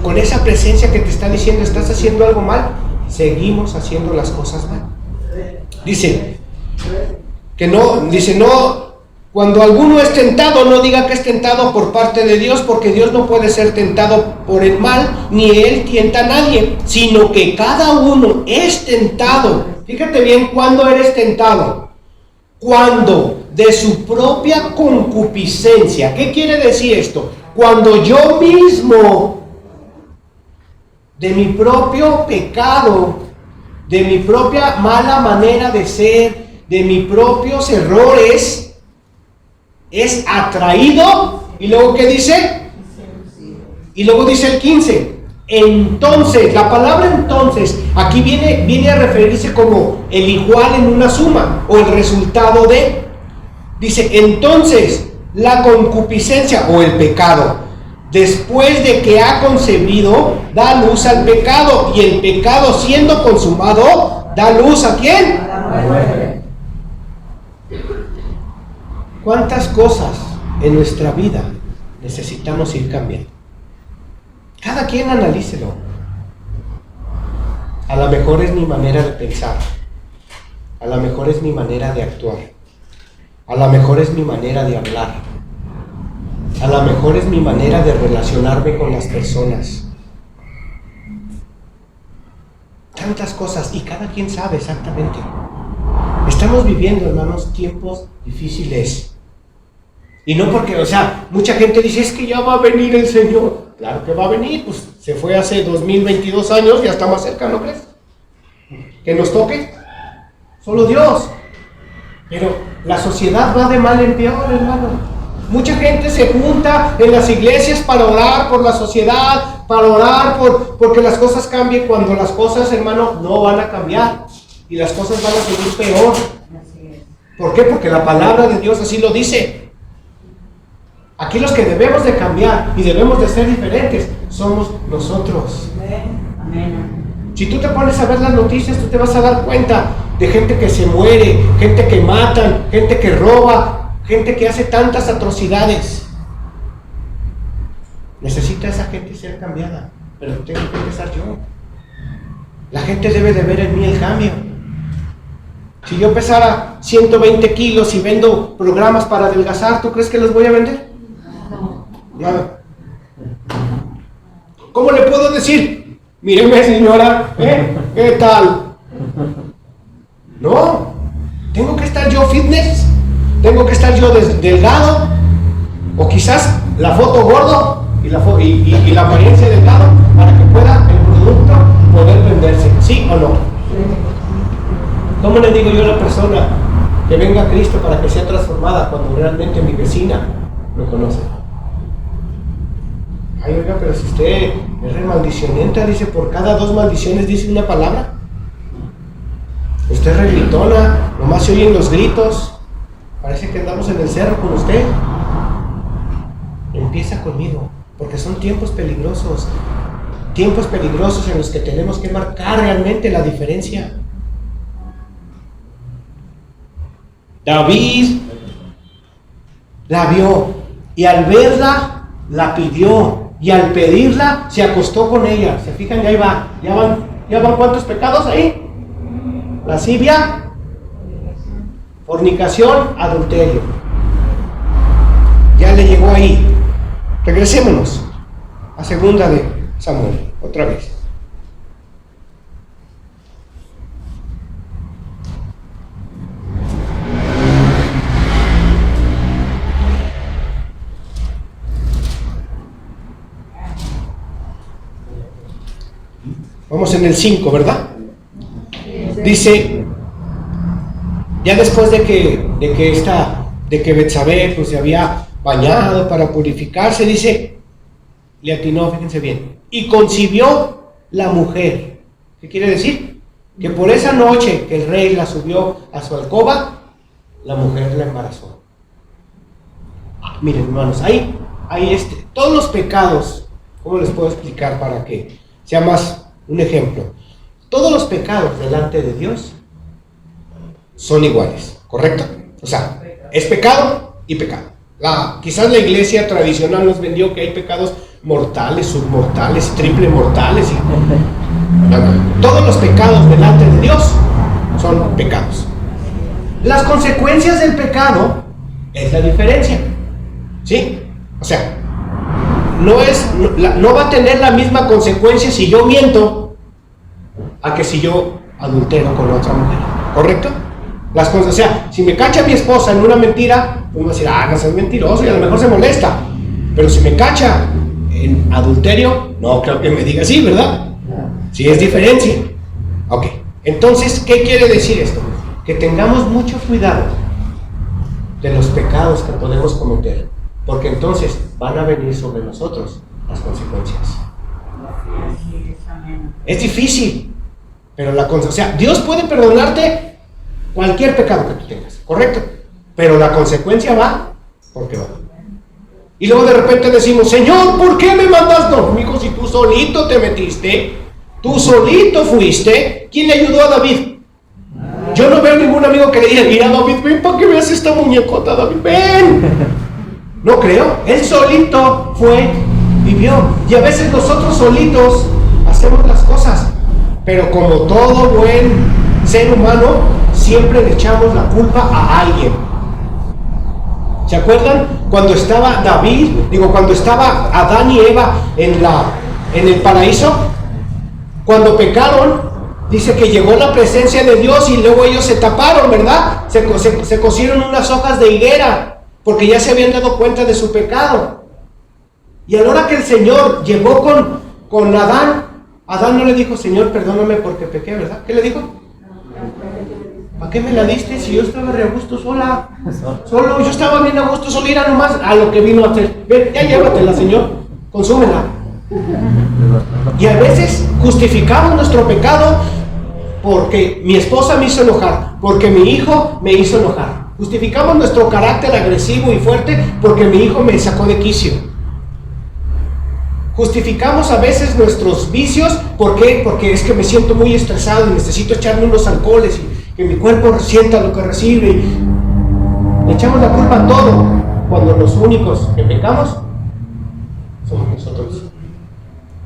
con esa presencia que te está diciendo estás haciendo algo mal, seguimos haciendo las cosas mal. Dice no, cuando alguno es tentado, no diga que es tentado por parte de Dios, porque Dios no puede ser tentado por el mal, ni Él tienta a nadie, sino que cada uno es tentado. Fíjate bien, ¿cuándo eres tentado? Cuando de su propia concupiscencia. ¿Qué quiere decir esto? Cuando yo mismo, de mi propio pecado, de mi propia mala manera de ser, de mis propios errores, es atraído. ¿Y luego qué dice? Y luego dice el 15. Entonces, la palabra entonces aquí viene a referirse como el igual en una suma o el resultado de. Dice, entonces la concupiscencia o el pecado, después de que ha concebido, da luz al pecado, y el pecado, siendo consumado, da luz ¿a quién? A la muerte. ¿Cuántas cosas en nuestra vida necesitamos ir cambiando? Cada quien analícelo. A lo mejor es mi manera de pensar, a lo mejor es mi manera de actuar, a lo mejor es mi manera de hablar, a lo mejor es mi manera de relacionarme con las personas. Tantas cosas, y cada quien sabe exactamente. Estamos viviendo, hermanos, tiempos difíciles. Y no porque, mucha gente dice, es que ya va a venir el Señor. Claro que va a venir, pues se fue hace 2022 años, ya está más cerca, ¿no crees? Que nos toque, solo Dios. Pero la sociedad va de mal en peor, hermano. Mucha gente se junta en las iglesias para orar por la sociedad, para orar porque las cosas cambien, cuando las cosas, hermano, no van a cambiar. Y las cosas van a seguir peor. ¿Por qué? Porque la palabra de Dios así lo dice. Aquí los que debemos de cambiar y debemos de ser diferentes somos nosotros. Amén. Si tú te pones a ver las noticias, tú te vas a dar cuenta de gente que se muere, gente que matan, gente que roba, gente que hace tantas atrocidades. Necesita esa gente ser cambiada, pero tengo que empezar yo. La gente debe de ver en mí el cambio. Si yo pesara 120 kilos y vendo programas para adelgazar, ¿tú crees que los voy a vender? Nada. ¿Cómo le puedo decir? Míreme, señora, ¿qué tal? No, tengo que estar yo fitness, tengo que estar yo delgado, o quizás la foto gordo y la apariencia delgado, para que pueda el producto poder venderse, ¿sí o no? ¿Cómo le digo yo a la persona que venga a Cristo para que sea transformada cuando realmente mi vecina lo conoce? Ay, oiga, pero si usted es re maldicionenta, dice, por cada 2 maldiciones dice una palabra. Usted es re gritona, nomás se oyen los gritos, parece que andamos en el cerro con usted. Empieza conmigo, porque son tiempos peligrosos en los que tenemos que marcar realmente la diferencia. David la vio y al verla la pidió y al pedirla se acostó con ella. ¿Se fijan? Ya van ¿cuántos pecados ahí? Lascivia, fornicación, adulterio. Ya le llegó ahí. Regresémonos a segunda de Samuel, otra vez. Vamos en el 5, ¿verdad? Dice, ya después de que Betsabé pues se había bañado para purificarse, dice, le atinó, fíjense bien, y concibió la mujer. ¿Qué quiere decir? Que por esa noche que el rey la subió a su alcoba, la mujer la embarazó. Miren, hermanos, ahí todos los pecados, ¿cómo les puedo explicar para que sea más un ejemplo? Todos los pecados delante de Dios son iguales, ¿correcto? O sea, es pecado y pecado. Quizás la iglesia tradicional nos vendió que hay pecados mortales, submortales, triple mortales. No. Todos los pecados delante de Dios son pecados. Las consecuencias del pecado es la diferencia, ¿sí? O sea, no va a tener la misma consecuencia si yo miento a que si yo adultero con otra mujer, ¿correcto? Las cosas, o sea, si me cacha mi esposa en una mentira, pues me va a decir, no seas mentiroso, y a lo mejor se molesta. Pero si me cacha en adulterio, no creo que me diga así, ¿verdad? Sí, es diferencia. Ok, entonces, ¿qué quiere decir esto? Que tengamos mucho cuidado de los pecados que podemos cometer, porque entonces van a venir sobre nosotros las consecuencias. Es difícil, pero o sea, Dios puede perdonarte cualquier pecado que tú tengas, ¿correcto? Pero la consecuencia va porque va. Y luego de repente decimos, Señor, ¿por qué me mandaste? No, hijo, si tú solito te metiste, tú solito fuiste. ¿Quién le ayudó a David? Yo no veo ningún amigo que le diga, mira David, ven para que veas esta muñecota, David, ven. No creo, él solito fue, vivió. Y a veces nosotros solitos hacemos las cosas, pero como todo buen ser humano, siempre le echamos la culpa a alguien. ¿Se acuerdan? Cuando estaba cuando estaba Adán y Eva en el paraíso, cuando pecaron, dice que llegó la presencia de Dios y luego ellos se taparon, ¿verdad? Se cosieron unas hojas de higuera, porque ya se habían dado cuenta de su pecado. Y a la hora que el Señor llegó con Adán no le dijo, Señor, perdóname porque pequé, ¿verdad? ¿Qué le dijo? ¿Para qué me la diste si yo estaba re a gusto sola? Solo, yo estaba bien a gusto sola, era nomás a lo que vino a hacer. Ven, ya llévatela, Señor, consúmela. Y a veces justificamos nuestro pecado porque mi esposa me hizo enojar, porque mi hijo me hizo enojar. Justificamos nuestro carácter agresivo y fuerte porque mi hijo me sacó de quicio. Justificamos a veces nuestros vicios, ¿por qué? Porque es que me siento muy estresado y necesito echarme unos alcoholes y que mi cuerpo sienta lo que recibe. Y le echamos la culpa a todo, cuando los únicos que pecamos somos nosotros.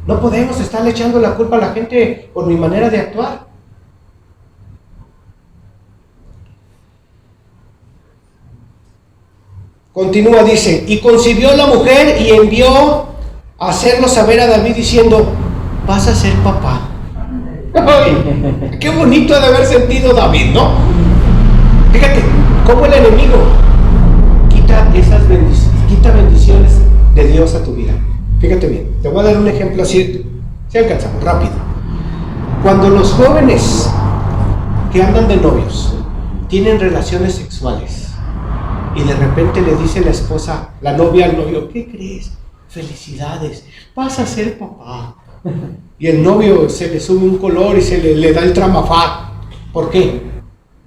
No podemos estarle echando la culpa a la gente por mi manera de actuar. Continúa, dice, y concibió la mujer y envió a hacerlo saber a David diciendo, vas a ser papá. ¡Ay! Qué bonito ha de haber sentido David, ¿no? Fíjate, cómo el enemigo quita bendiciones de Dios a tu vida. Fíjate bien, te voy a dar un ejemplo así, si alcanzamos, rápido. Cuando los jóvenes que andan de novios tienen relaciones sexuales y de repente le dice la esposa, la novia al novio, ¿qué crees? Felicidades, vas a ser papá. Y el novio se le sube un color y se le da el tramafá. ¿Por qué?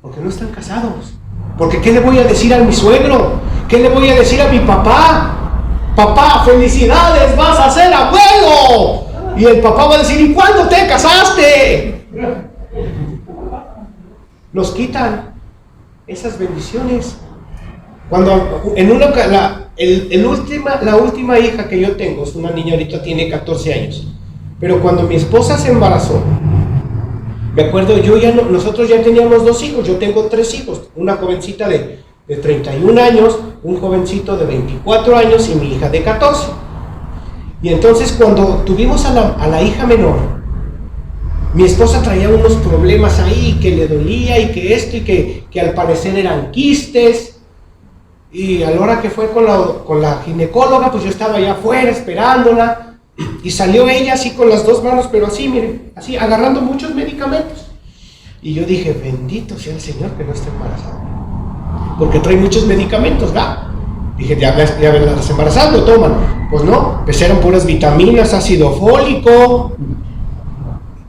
Porque no están casados. Porque ¿qué le voy a decir a mi suegro? ¿Qué le voy a decir a mi papá? Papá, felicidades, vas a ser abuelo. Y el papá va a decir, ¿y cuándo te casaste? Nos quitan esas bendiciones. Cuando la última hija que yo tengo, es una niña, ahorita tiene 14 años, pero cuando mi esposa se embarazó, me acuerdo, nosotros ya teníamos 2 hijos, yo tengo 3 hijos, una jovencita de 31 años, un jovencito de 24 años y mi hija de 14. Y entonces cuando tuvimos a la hija menor, mi esposa traía unos problemas ahí, que le dolía y que esto y que al parecer eran quistes. Y a la hora que fue con la ginecóloga, pues yo estaba allá afuera esperándola. Y salió ella así con las 2 manos, pero así, miren, así agarrando muchos medicamentos. Y yo dije, bendito sea el Señor que no esté embarazada. Porque trae muchos medicamentos, ¿verdad? Dije, ya las embarazadas lo toman. Pues no, pues eran puras vitaminas, ácido fólico.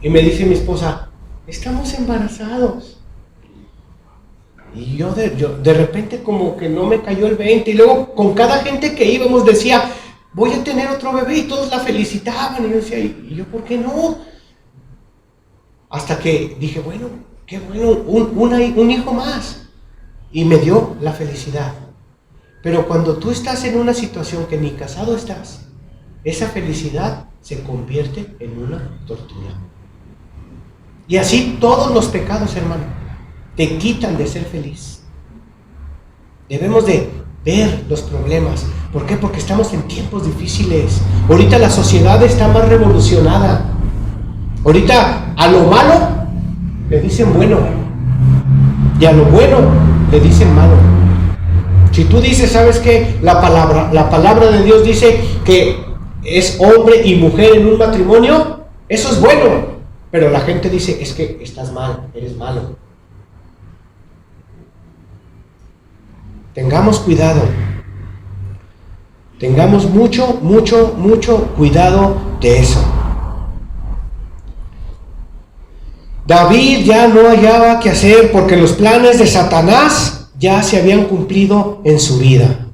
Y me dice mi esposa, estamos embarazados. Y yo de repente como que no me cayó el 20. Y luego con cada gente que íbamos decía, voy a tener otro bebé, y todos la felicitaban. Y yo decía, ¿y yo por qué no? Hasta que dije, bueno, qué bueno, un hijo más. Y me dio la felicidad. Pero cuando tú estás en una situación que ni casado estás, esa felicidad se convierte en una tortura. Y así todos los pecados, hermano, te quitan de ser feliz. Debemos de ver los problemas. ¿Por qué? Porque estamos en tiempos difíciles. Ahorita la sociedad está más revolucionada. Ahorita a lo malo le dicen bueno y a lo bueno le dicen malo. Si tú dices, ¿sabes qué? La palabra de Dios dice que es hombre y mujer en un matrimonio, eso es bueno. Pero la gente dice, es que estás mal, eres malo. Tengamos cuidado. Tengamos mucho cuidado de eso. David ya no hallaba qué hacer porque los planes de Satanás ya se habían cumplido en su vida.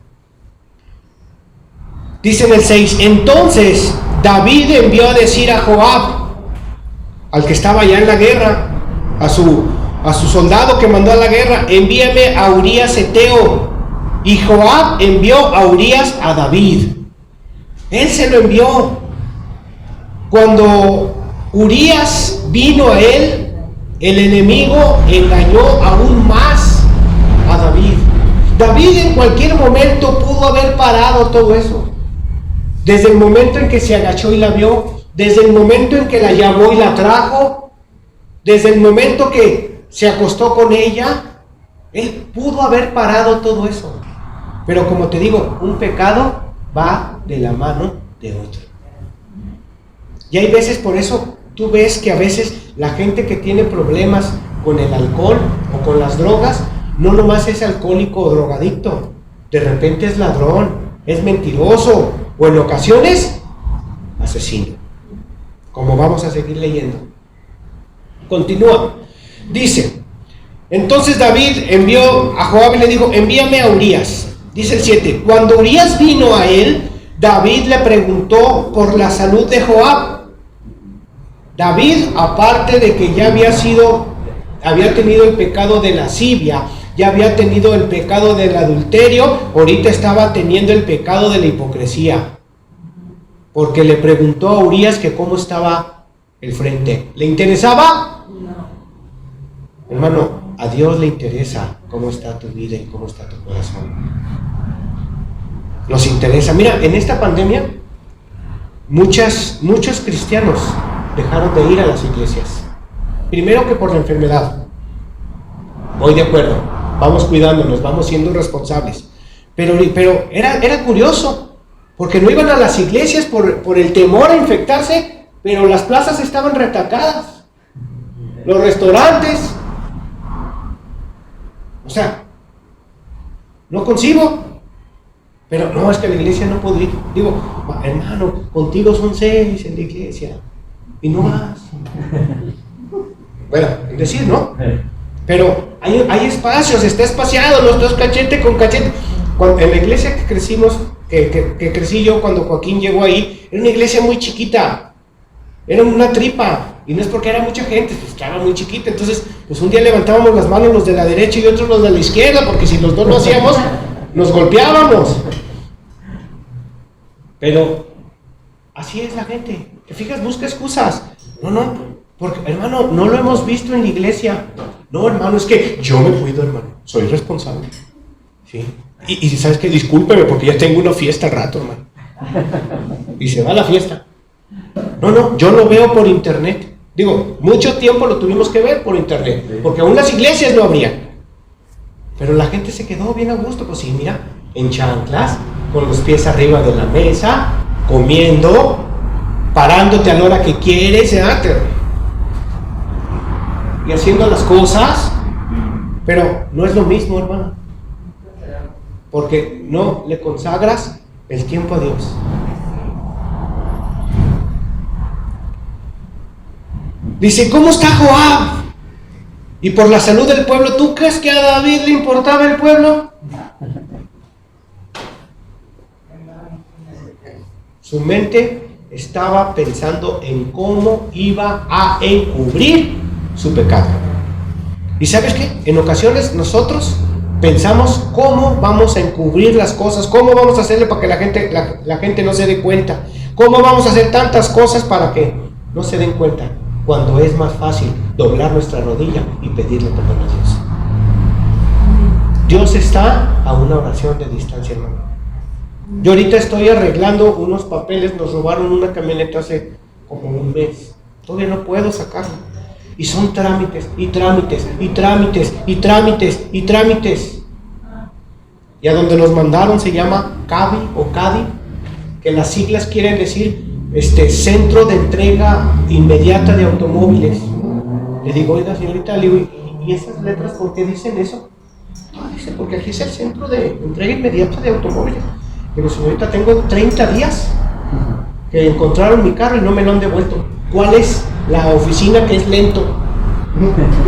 Dice en el 6, entonces David envió a decir a Joab, al que estaba allá en la guerra, a su soldado que mandó a la guerra, envíame a Urías Eteo. Y Joab envió a Urías a David. Él se lo envió. Cuando Urías vino a él, el enemigo engañó aún más a David. David en cualquier momento pudo haber parado todo eso. Desde el momento en que se agachó y la vio, desde el momento en que la llamó y la trajo, desde el momento que se acostó con ella, él pudo haber parado todo eso. Pero como te digo, un pecado va de la mano de otro. Y hay veces, por eso tú ves que a veces la gente que tiene problemas con el alcohol o con las drogas, no nomás es alcohólico o drogadicto, de repente es ladrón, es mentiroso o en ocasiones asesino. Como vamos a seguir leyendo. Continúa. Dice, entonces David envió a Joab y le dijo, envíame a Urías. Dice el 7, cuando Urías vino a él, David le preguntó por la salud de Joab. David, aparte de que ya había tenido el pecado de lascivia, ya había tenido el pecado del adulterio, ahorita estaba teniendo el pecado de la hipocresía. Porque le preguntó a Urías que cómo estaba el frente. ¿Le interesaba? No. Hermano, a Dios le interesa cómo está tu vida y cómo está tu corazón. Nos interesa. Mira, en esta pandemia, muchos cristianos dejaron de ir a las iglesias. Primero que por la enfermedad. Voy de acuerdo. Vamos cuidándonos, vamos siendo responsables. Pero era curioso, porque no iban a las iglesias por el temor a infectarse, pero las plazas estaban retacadas. Los restaurantes. O sea, no concibo. Pero no, es que la iglesia no podría. Digo, hermano, contigo son 6 en la iglesia. Y no más. Bueno, es decir, ¿no? Pero hay espacios, está espaciado, los dos cachete con cachete. En la iglesia que crecimos, que crecí yo cuando Joaquín llegó ahí, era una iglesia muy chiquita. Era una tripa. Y no es porque era mucha gente, pues estaba muy chiquita. Entonces, pues un día levantábamos las manos los de la derecha y otros los de la izquierda, porque si los dos lo hacíamos, nos golpeábamos. Pero así es la gente. ¿Te fijas? Busca excusas. No, porque hermano, no lo hemos visto en la iglesia. No, hermano, es que yo me cuido, hermano. Soy responsable. ¿Sí? Y ¿sabes qué? Discúlpeme porque ya tengo una fiesta al rato, hermano. Y se va a la fiesta. No, yo lo veo por internet. Digo, mucho tiempo lo tuvimos que ver por internet, porque aún las iglesias no habría. Pero la gente se quedó bien a gusto, pues sí, mira, en chanclas, con los pies arriba de la mesa, comiendo, parándote a la hora que quieres, y haciendo las cosas. Pero no es lo mismo, hermano, porque no le consagras el tiempo a Dios. Dice, ¿cómo está Joab? Y por la salud del pueblo, ¿tú crees que a David le importaba el pueblo? Su mente estaba pensando en cómo iba a encubrir su pecado. ¿Y sabes qué? En ocasiones nosotros pensamos cómo vamos a encubrir las cosas, cómo vamos a hacerle para que la gente no se dé cuenta, cómo vamos a hacer tantas cosas para que no se den cuenta, cuando es más fácil doblar nuestra rodilla y pedirle perdón a Dios. Dios está a una oración de distancia, hermano. Yo ahorita estoy arreglando unos papeles, nos robaron una camioneta hace como un mes. Todavía no puedo sacarla. Y son trámites, y trámites, y trámites, y trámites, y trámites. Y a donde nos mandaron se llama CABI o CADI, que las siglas quieren decir Centro de Entrega Inmediata de Automóviles. Le digo, oiga señorita, le digo, ¿y esas letras por qué dicen eso? No, dice, porque aquí es el Centro de Entrega Inmediata de Automóviles. Digo, señorita, tengo 30 días que encontraron mi carro y no me lo han devuelto. ¿Cuál es la oficina que es lento?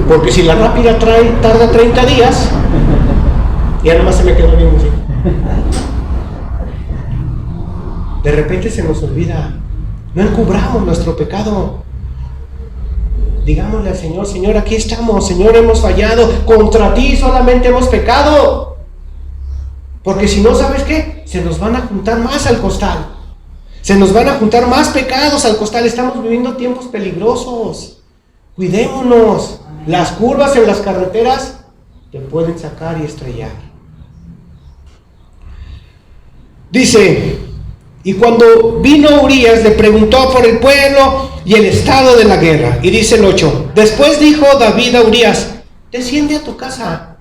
Porque si la rápida tarda 30 días, ya nomás se me quedó bien así. De repente se nos olvida. No encubramos nuestro pecado. Digámosle al Señor, Señor, aquí estamos, Señor, hemos fallado, contra ti solamente hemos pecado. Porque si no, ¿sabes qué? Se nos van a juntar más al costal. Se nos van a juntar más pecados al costal. Estamos viviendo tiempos peligrosos. Cuidémonos. Las curvas en las carreteras te pueden sacar y estrellar. Dice, y cuando vino Urías, le preguntó por el pueblo y el estado de la guerra. Y dice el 8, después dijo David a Urías, desciende a tu casa.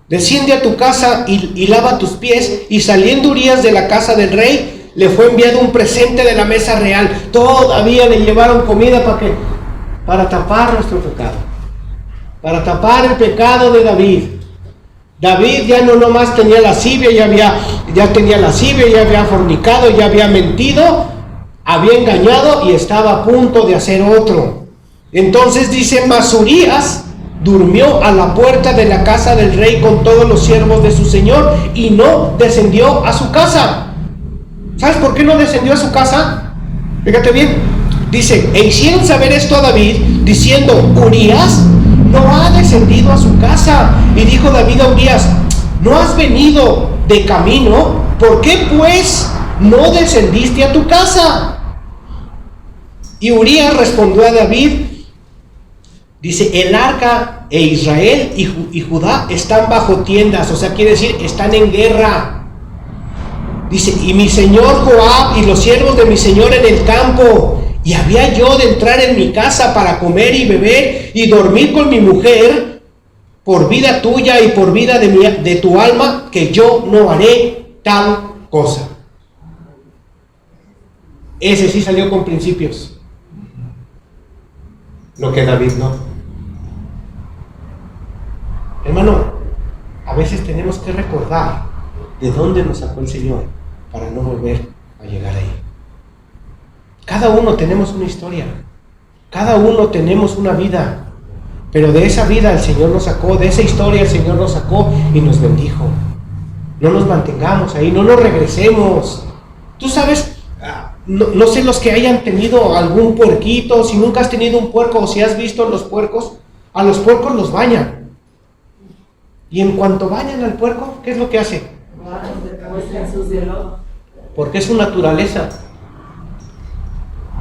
Desciende a tu casa y lava tus pies. Y saliendo Urías de la casa del rey, le fue enviado un presente de la mesa real. Todavía le llevaron comida para tapar nuestro pecado, para tapar el pecado de David. David ya no nomás tenía lascivia, ya tenía lascivia, ya había fornicado, ya había mentido, había engañado y estaba a punto de hacer otro. Entonces dice, mas Urías durmió a la puerta de la casa del rey con todos los siervos de su señor y no descendió a su casa. ¿Sabes por qué no descendió a su casa? Fíjate bien. Dice, e hicieron saber esto a David, diciendo, Urías no ha descendido a su casa. Y dijo David a Urías, ¿no has venido de camino? ¿Por qué pues no descendiste a tu casa? Y Urías respondió a David, dice, el arca e Israel y Judá están bajo tiendas, o sea, quiere decir, están en guerra. Dice, y mi señor Joab y los siervos de mi señor en el campo. Y había yo de entrar en mi casa para comer y beber y dormir con mi mujer, por vida tuya y por vida de tu alma, que yo no haré tal cosa. Ese sí salió con principios. Lo que David no. Hermano, a veces tenemos que recordar de dónde nos sacó el Señor para no volver a llegar ahí. Cada uno tenemos una historia, cada uno tenemos una vida, pero de esa vida el Señor nos sacó, de esa historia el Señor nos sacó y nos bendijo. No nos mantengamos ahí, no nos regresemos. Tú sabes, No sé los que hayan tenido algún puerquito, si nunca has tenido un puerco o si has visto los puercos, a los puercos los bañan. Y en cuanto bañan al puerco, ¿qué es lo que hace? Porque es su naturaleza.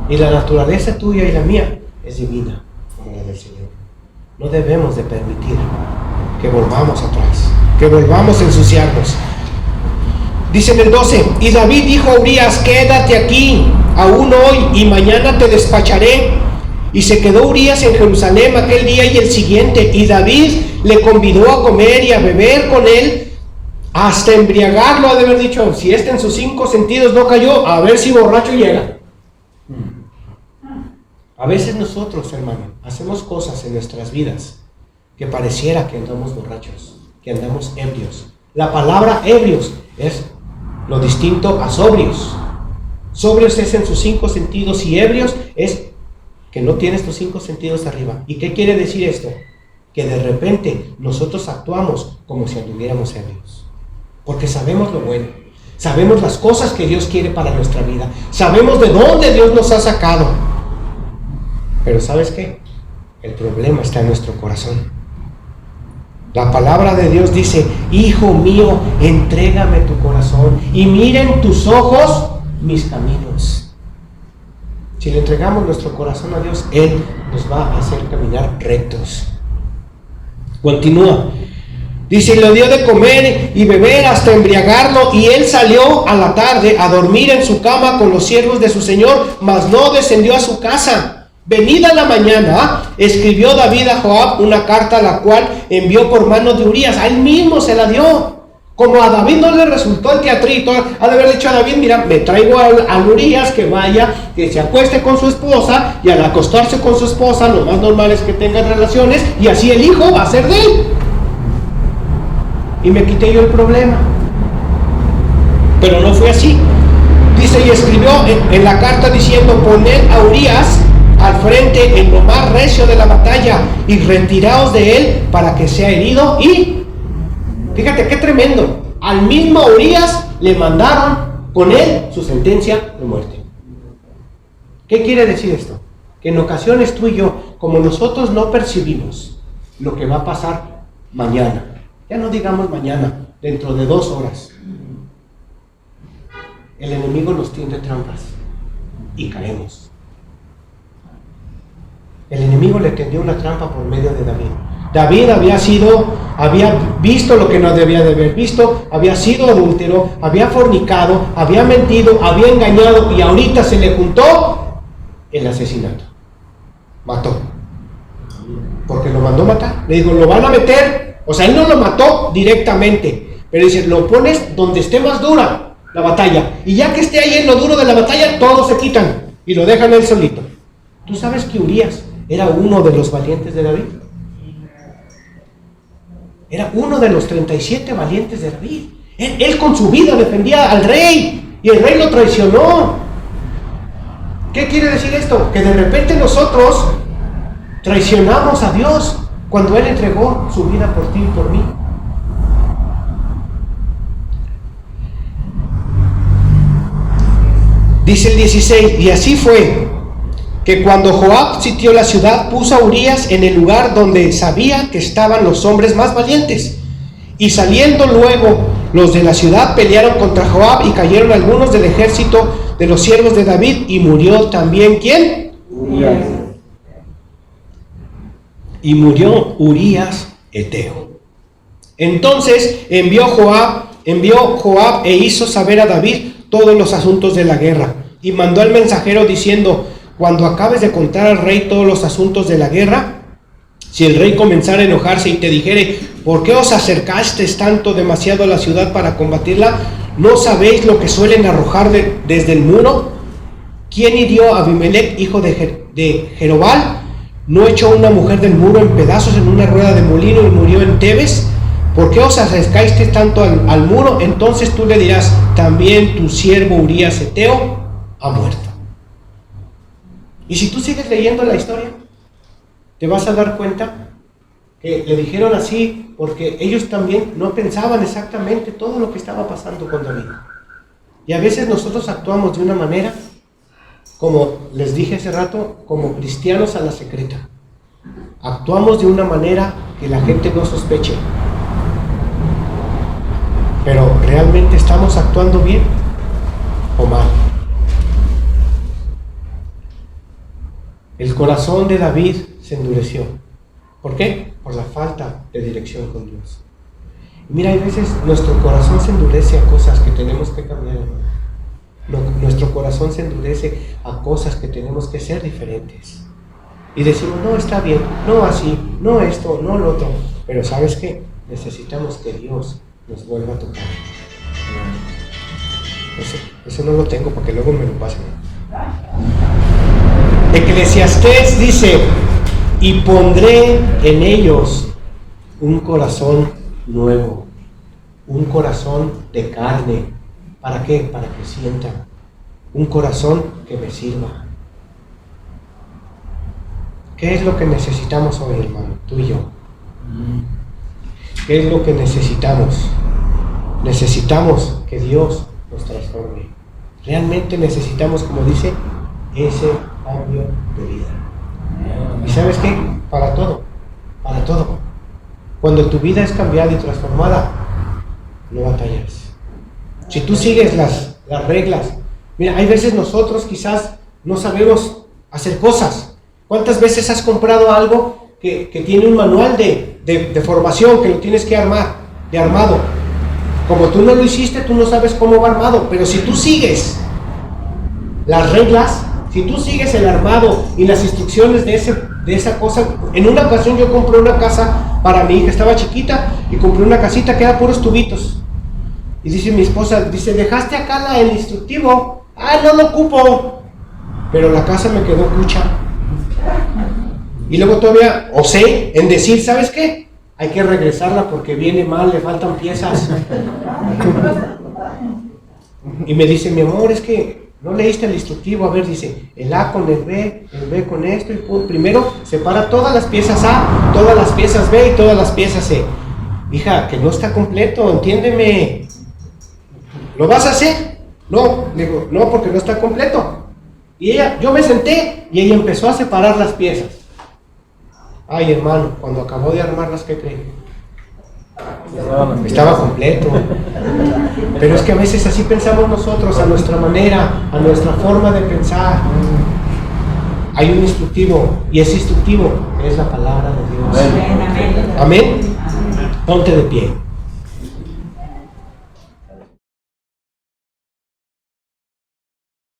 Y la naturaleza tuya y la mía es divina, como la del Señor. No debemos de permitir que volvamos atrás, que volvamos a ensuciarnos. Dice en el 12, y David dijo a Urías, quédate aquí, aún hoy, y mañana te despacharé. Y se quedó Urías en Jerusalén aquel día y el siguiente, y David le convidó a comer y a beber con él, hasta embriagarlo. Ha de haber dicho, si en sus 5 sentidos no cayó, a ver si borracho llega. A veces nosotros, hermano, hacemos cosas en nuestras vidas que pareciera que andamos borrachos, que andamos ebrios. La palabra ebrios es lo distinto a sobrios. Sobrios es en sus 5 sentidos y ebrios es que no tienes tus 5 sentidos arriba. ¿Y qué quiere decir esto? Que de repente nosotros actuamos como si anduviéramos ebrios. Porque sabemos lo bueno, sabemos las cosas que Dios quiere para nuestra vida, sabemos de dónde Dios nos ha sacado. Pero ¿sabes qué? El problema está en nuestro corazón. La palabra de Dios dice, hijo mío, entrégame tu corazón y miren tus ojos mis caminos. Si le entregamos nuestro corazón a Dios, Él nos va a hacer caminar rectos. Continúa. Dice, y le dio de comer y beber hasta embriagarlo, y él salió a la tarde a dormir en su cama con los siervos de su señor, mas no descendió a su casa. Venida la mañana, escribió David a Joab una carta, la cual envió por mano de Urías. A él mismo se la dio. Como a David no le resultó el teatrito, ha de haber dicho a David, mira, me traigo a Urías que vaya, que se acueste con su esposa, y al acostarse con su esposa, lo más normal es que tengan relaciones, y así el hijo va a ser de él. Y me quité yo el problema. Pero no fue así. Dice, y escribió en la carta diciendo, poned a Urías al frente en lo más recio de la batalla y retiraos de él para que sea herido. Y fíjate qué tremendo, al mismo Urías le mandaron con él su sentencia de muerte. ¿Qué quiere decir esto? Que en ocasiones tú y yo, como nosotros no percibimos lo que va a pasar mañana, ya no digamos mañana, dentro de 2 horas, el enemigo nos tiende trampas y caemos. El enemigo le tendió una trampa por medio de David. David había visto lo que no debía de haber visto, había sido adúltero, había fornicado, había mentido, había engañado, y ahorita se le juntó el asesinato. Mató. Porque lo mandó matar. Le dijo, lo van a meter. O sea, él no lo mató directamente, pero dice, lo pones donde esté más dura la batalla. Y ya que esté ahí en lo duro de la batalla, todos se quitan y lo dejan él solito. ¿Tú sabes que Urías era uno de los valientes de David? Era uno de los 37 valientes de David. Él con su vida defendía al rey y el rey lo traicionó. ¿Qué quiere decir esto? Que de repente nosotros traicionamos a Dios cuando Él entregó su vida por ti y por mí. Dice el 16, y así fue que cuando Joab sitió la ciudad, puso a Urías en el lugar donde sabía que estaban los hombres más valientes. Y saliendo luego los de la ciudad, pelearon contra Joab y cayeron algunos del ejército de los siervos de David, y murió también ¿quién? Urías. Y murió Urías Eteo. Entonces envió Joab e hizo saber a David todos los asuntos de la guerra, y mandó al mensajero diciendo, cuando acabes de contar al rey todos los asuntos de la guerra, si el rey comenzara a enojarse y te dijere, ¿por qué os acercasteis tanto demasiado a la ciudad para combatirla? ¿No sabéis lo que suelen arrojar desde el muro? ¿Quién hirió a Abimelech, hijo de Jerobal? ¿No echó una mujer del muro en pedazos en una rueda de molino y murió en Tebes? ¿Por qué os acercasteis tanto al muro? Entonces tú le dirás, también tu siervo Urías Eteo ha muerto. Y si tú sigues leyendo la historia, te vas a dar cuenta que le dijeron así porque ellos también no pensaban exactamente todo lo que estaba pasando con David. Y a veces nosotros actuamos de una manera como les dije hace rato, como cristianos a la secreta. Actuamos de una manera que la gente no sospeche. Pero ¿realmente estamos actuando bien o mal? El corazón de David se endureció. ¿Por qué? Por la falta de dirección con Dios. Y mira, hay veces nuestro corazón se endurece a cosas que tenemos que cambiar, hermano. Nuestro corazón se endurece a cosas que tenemos que ser diferentes. Y decimos, no, está bien, no así, no esto, no lo otro. Pero ¿sabes qué? Necesitamos que Dios nos vuelva a tocar. Eso no lo tengo porque luego me lo pasan. Eclesiastés dice, y pondré en ellos un corazón nuevo, un corazón de carne. ¿Para qué? Para que sientan. Un corazón que me sirva. ¿Qué es lo que necesitamos hoy, hermano? Tú y yo. ¿Qué es lo que necesitamos? Necesitamos que Dios nos transforme. Realmente necesitamos, como dice, ese cambio de vida. ¿Y sabes qué? Para todo. Para todo. Cuando tu vida es cambiada y transformada, no batallas. Si tú sigues las reglas, mira, hay veces nosotros quizás no sabemos hacer cosas. ¿Cuántas veces has comprado algo que tiene un manual de formación, que lo tienes que armar, de armado? Como tú no lo hiciste, tú no sabes cómo va armado, pero si tú sigues las reglas, si tú sigues el armado y las instrucciones de esa cosa. En una ocasión yo compré una casa para mi hija, estaba chiquita, y compré una casita que era puros tubitos. Y dice mi esposa, dice, dejaste acá el instructivo. Ah, no lo ocupo. Pero la casa me quedó cucha. Y luego todavía osé en decir, ¿sabes qué? Hay que regresarla porque viene mal, le faltan piezas. Y me dice, mi amor, es que no leíste el instructivo. A ver, dice, el A con el B con esto, y primero separa todas las piezas A, todas las piezas B y todas las piezas C. Hija, que no está completo, entiéndeme. ¿Lo vas a hacer? No, le digo, no, porque no está completo. Y yo me senté y ella empezó a separar las piezas. Ay, hermano, cuando acabó de armarlas, ¿qué creen? Estaba completo. Pero es que a veces así pensamos nosotros, a nuestra manera, a nuestra forma de pensar. Hay un instructivo, y ese instructivo es la palabra de Dios. Amén. Ponte de pie.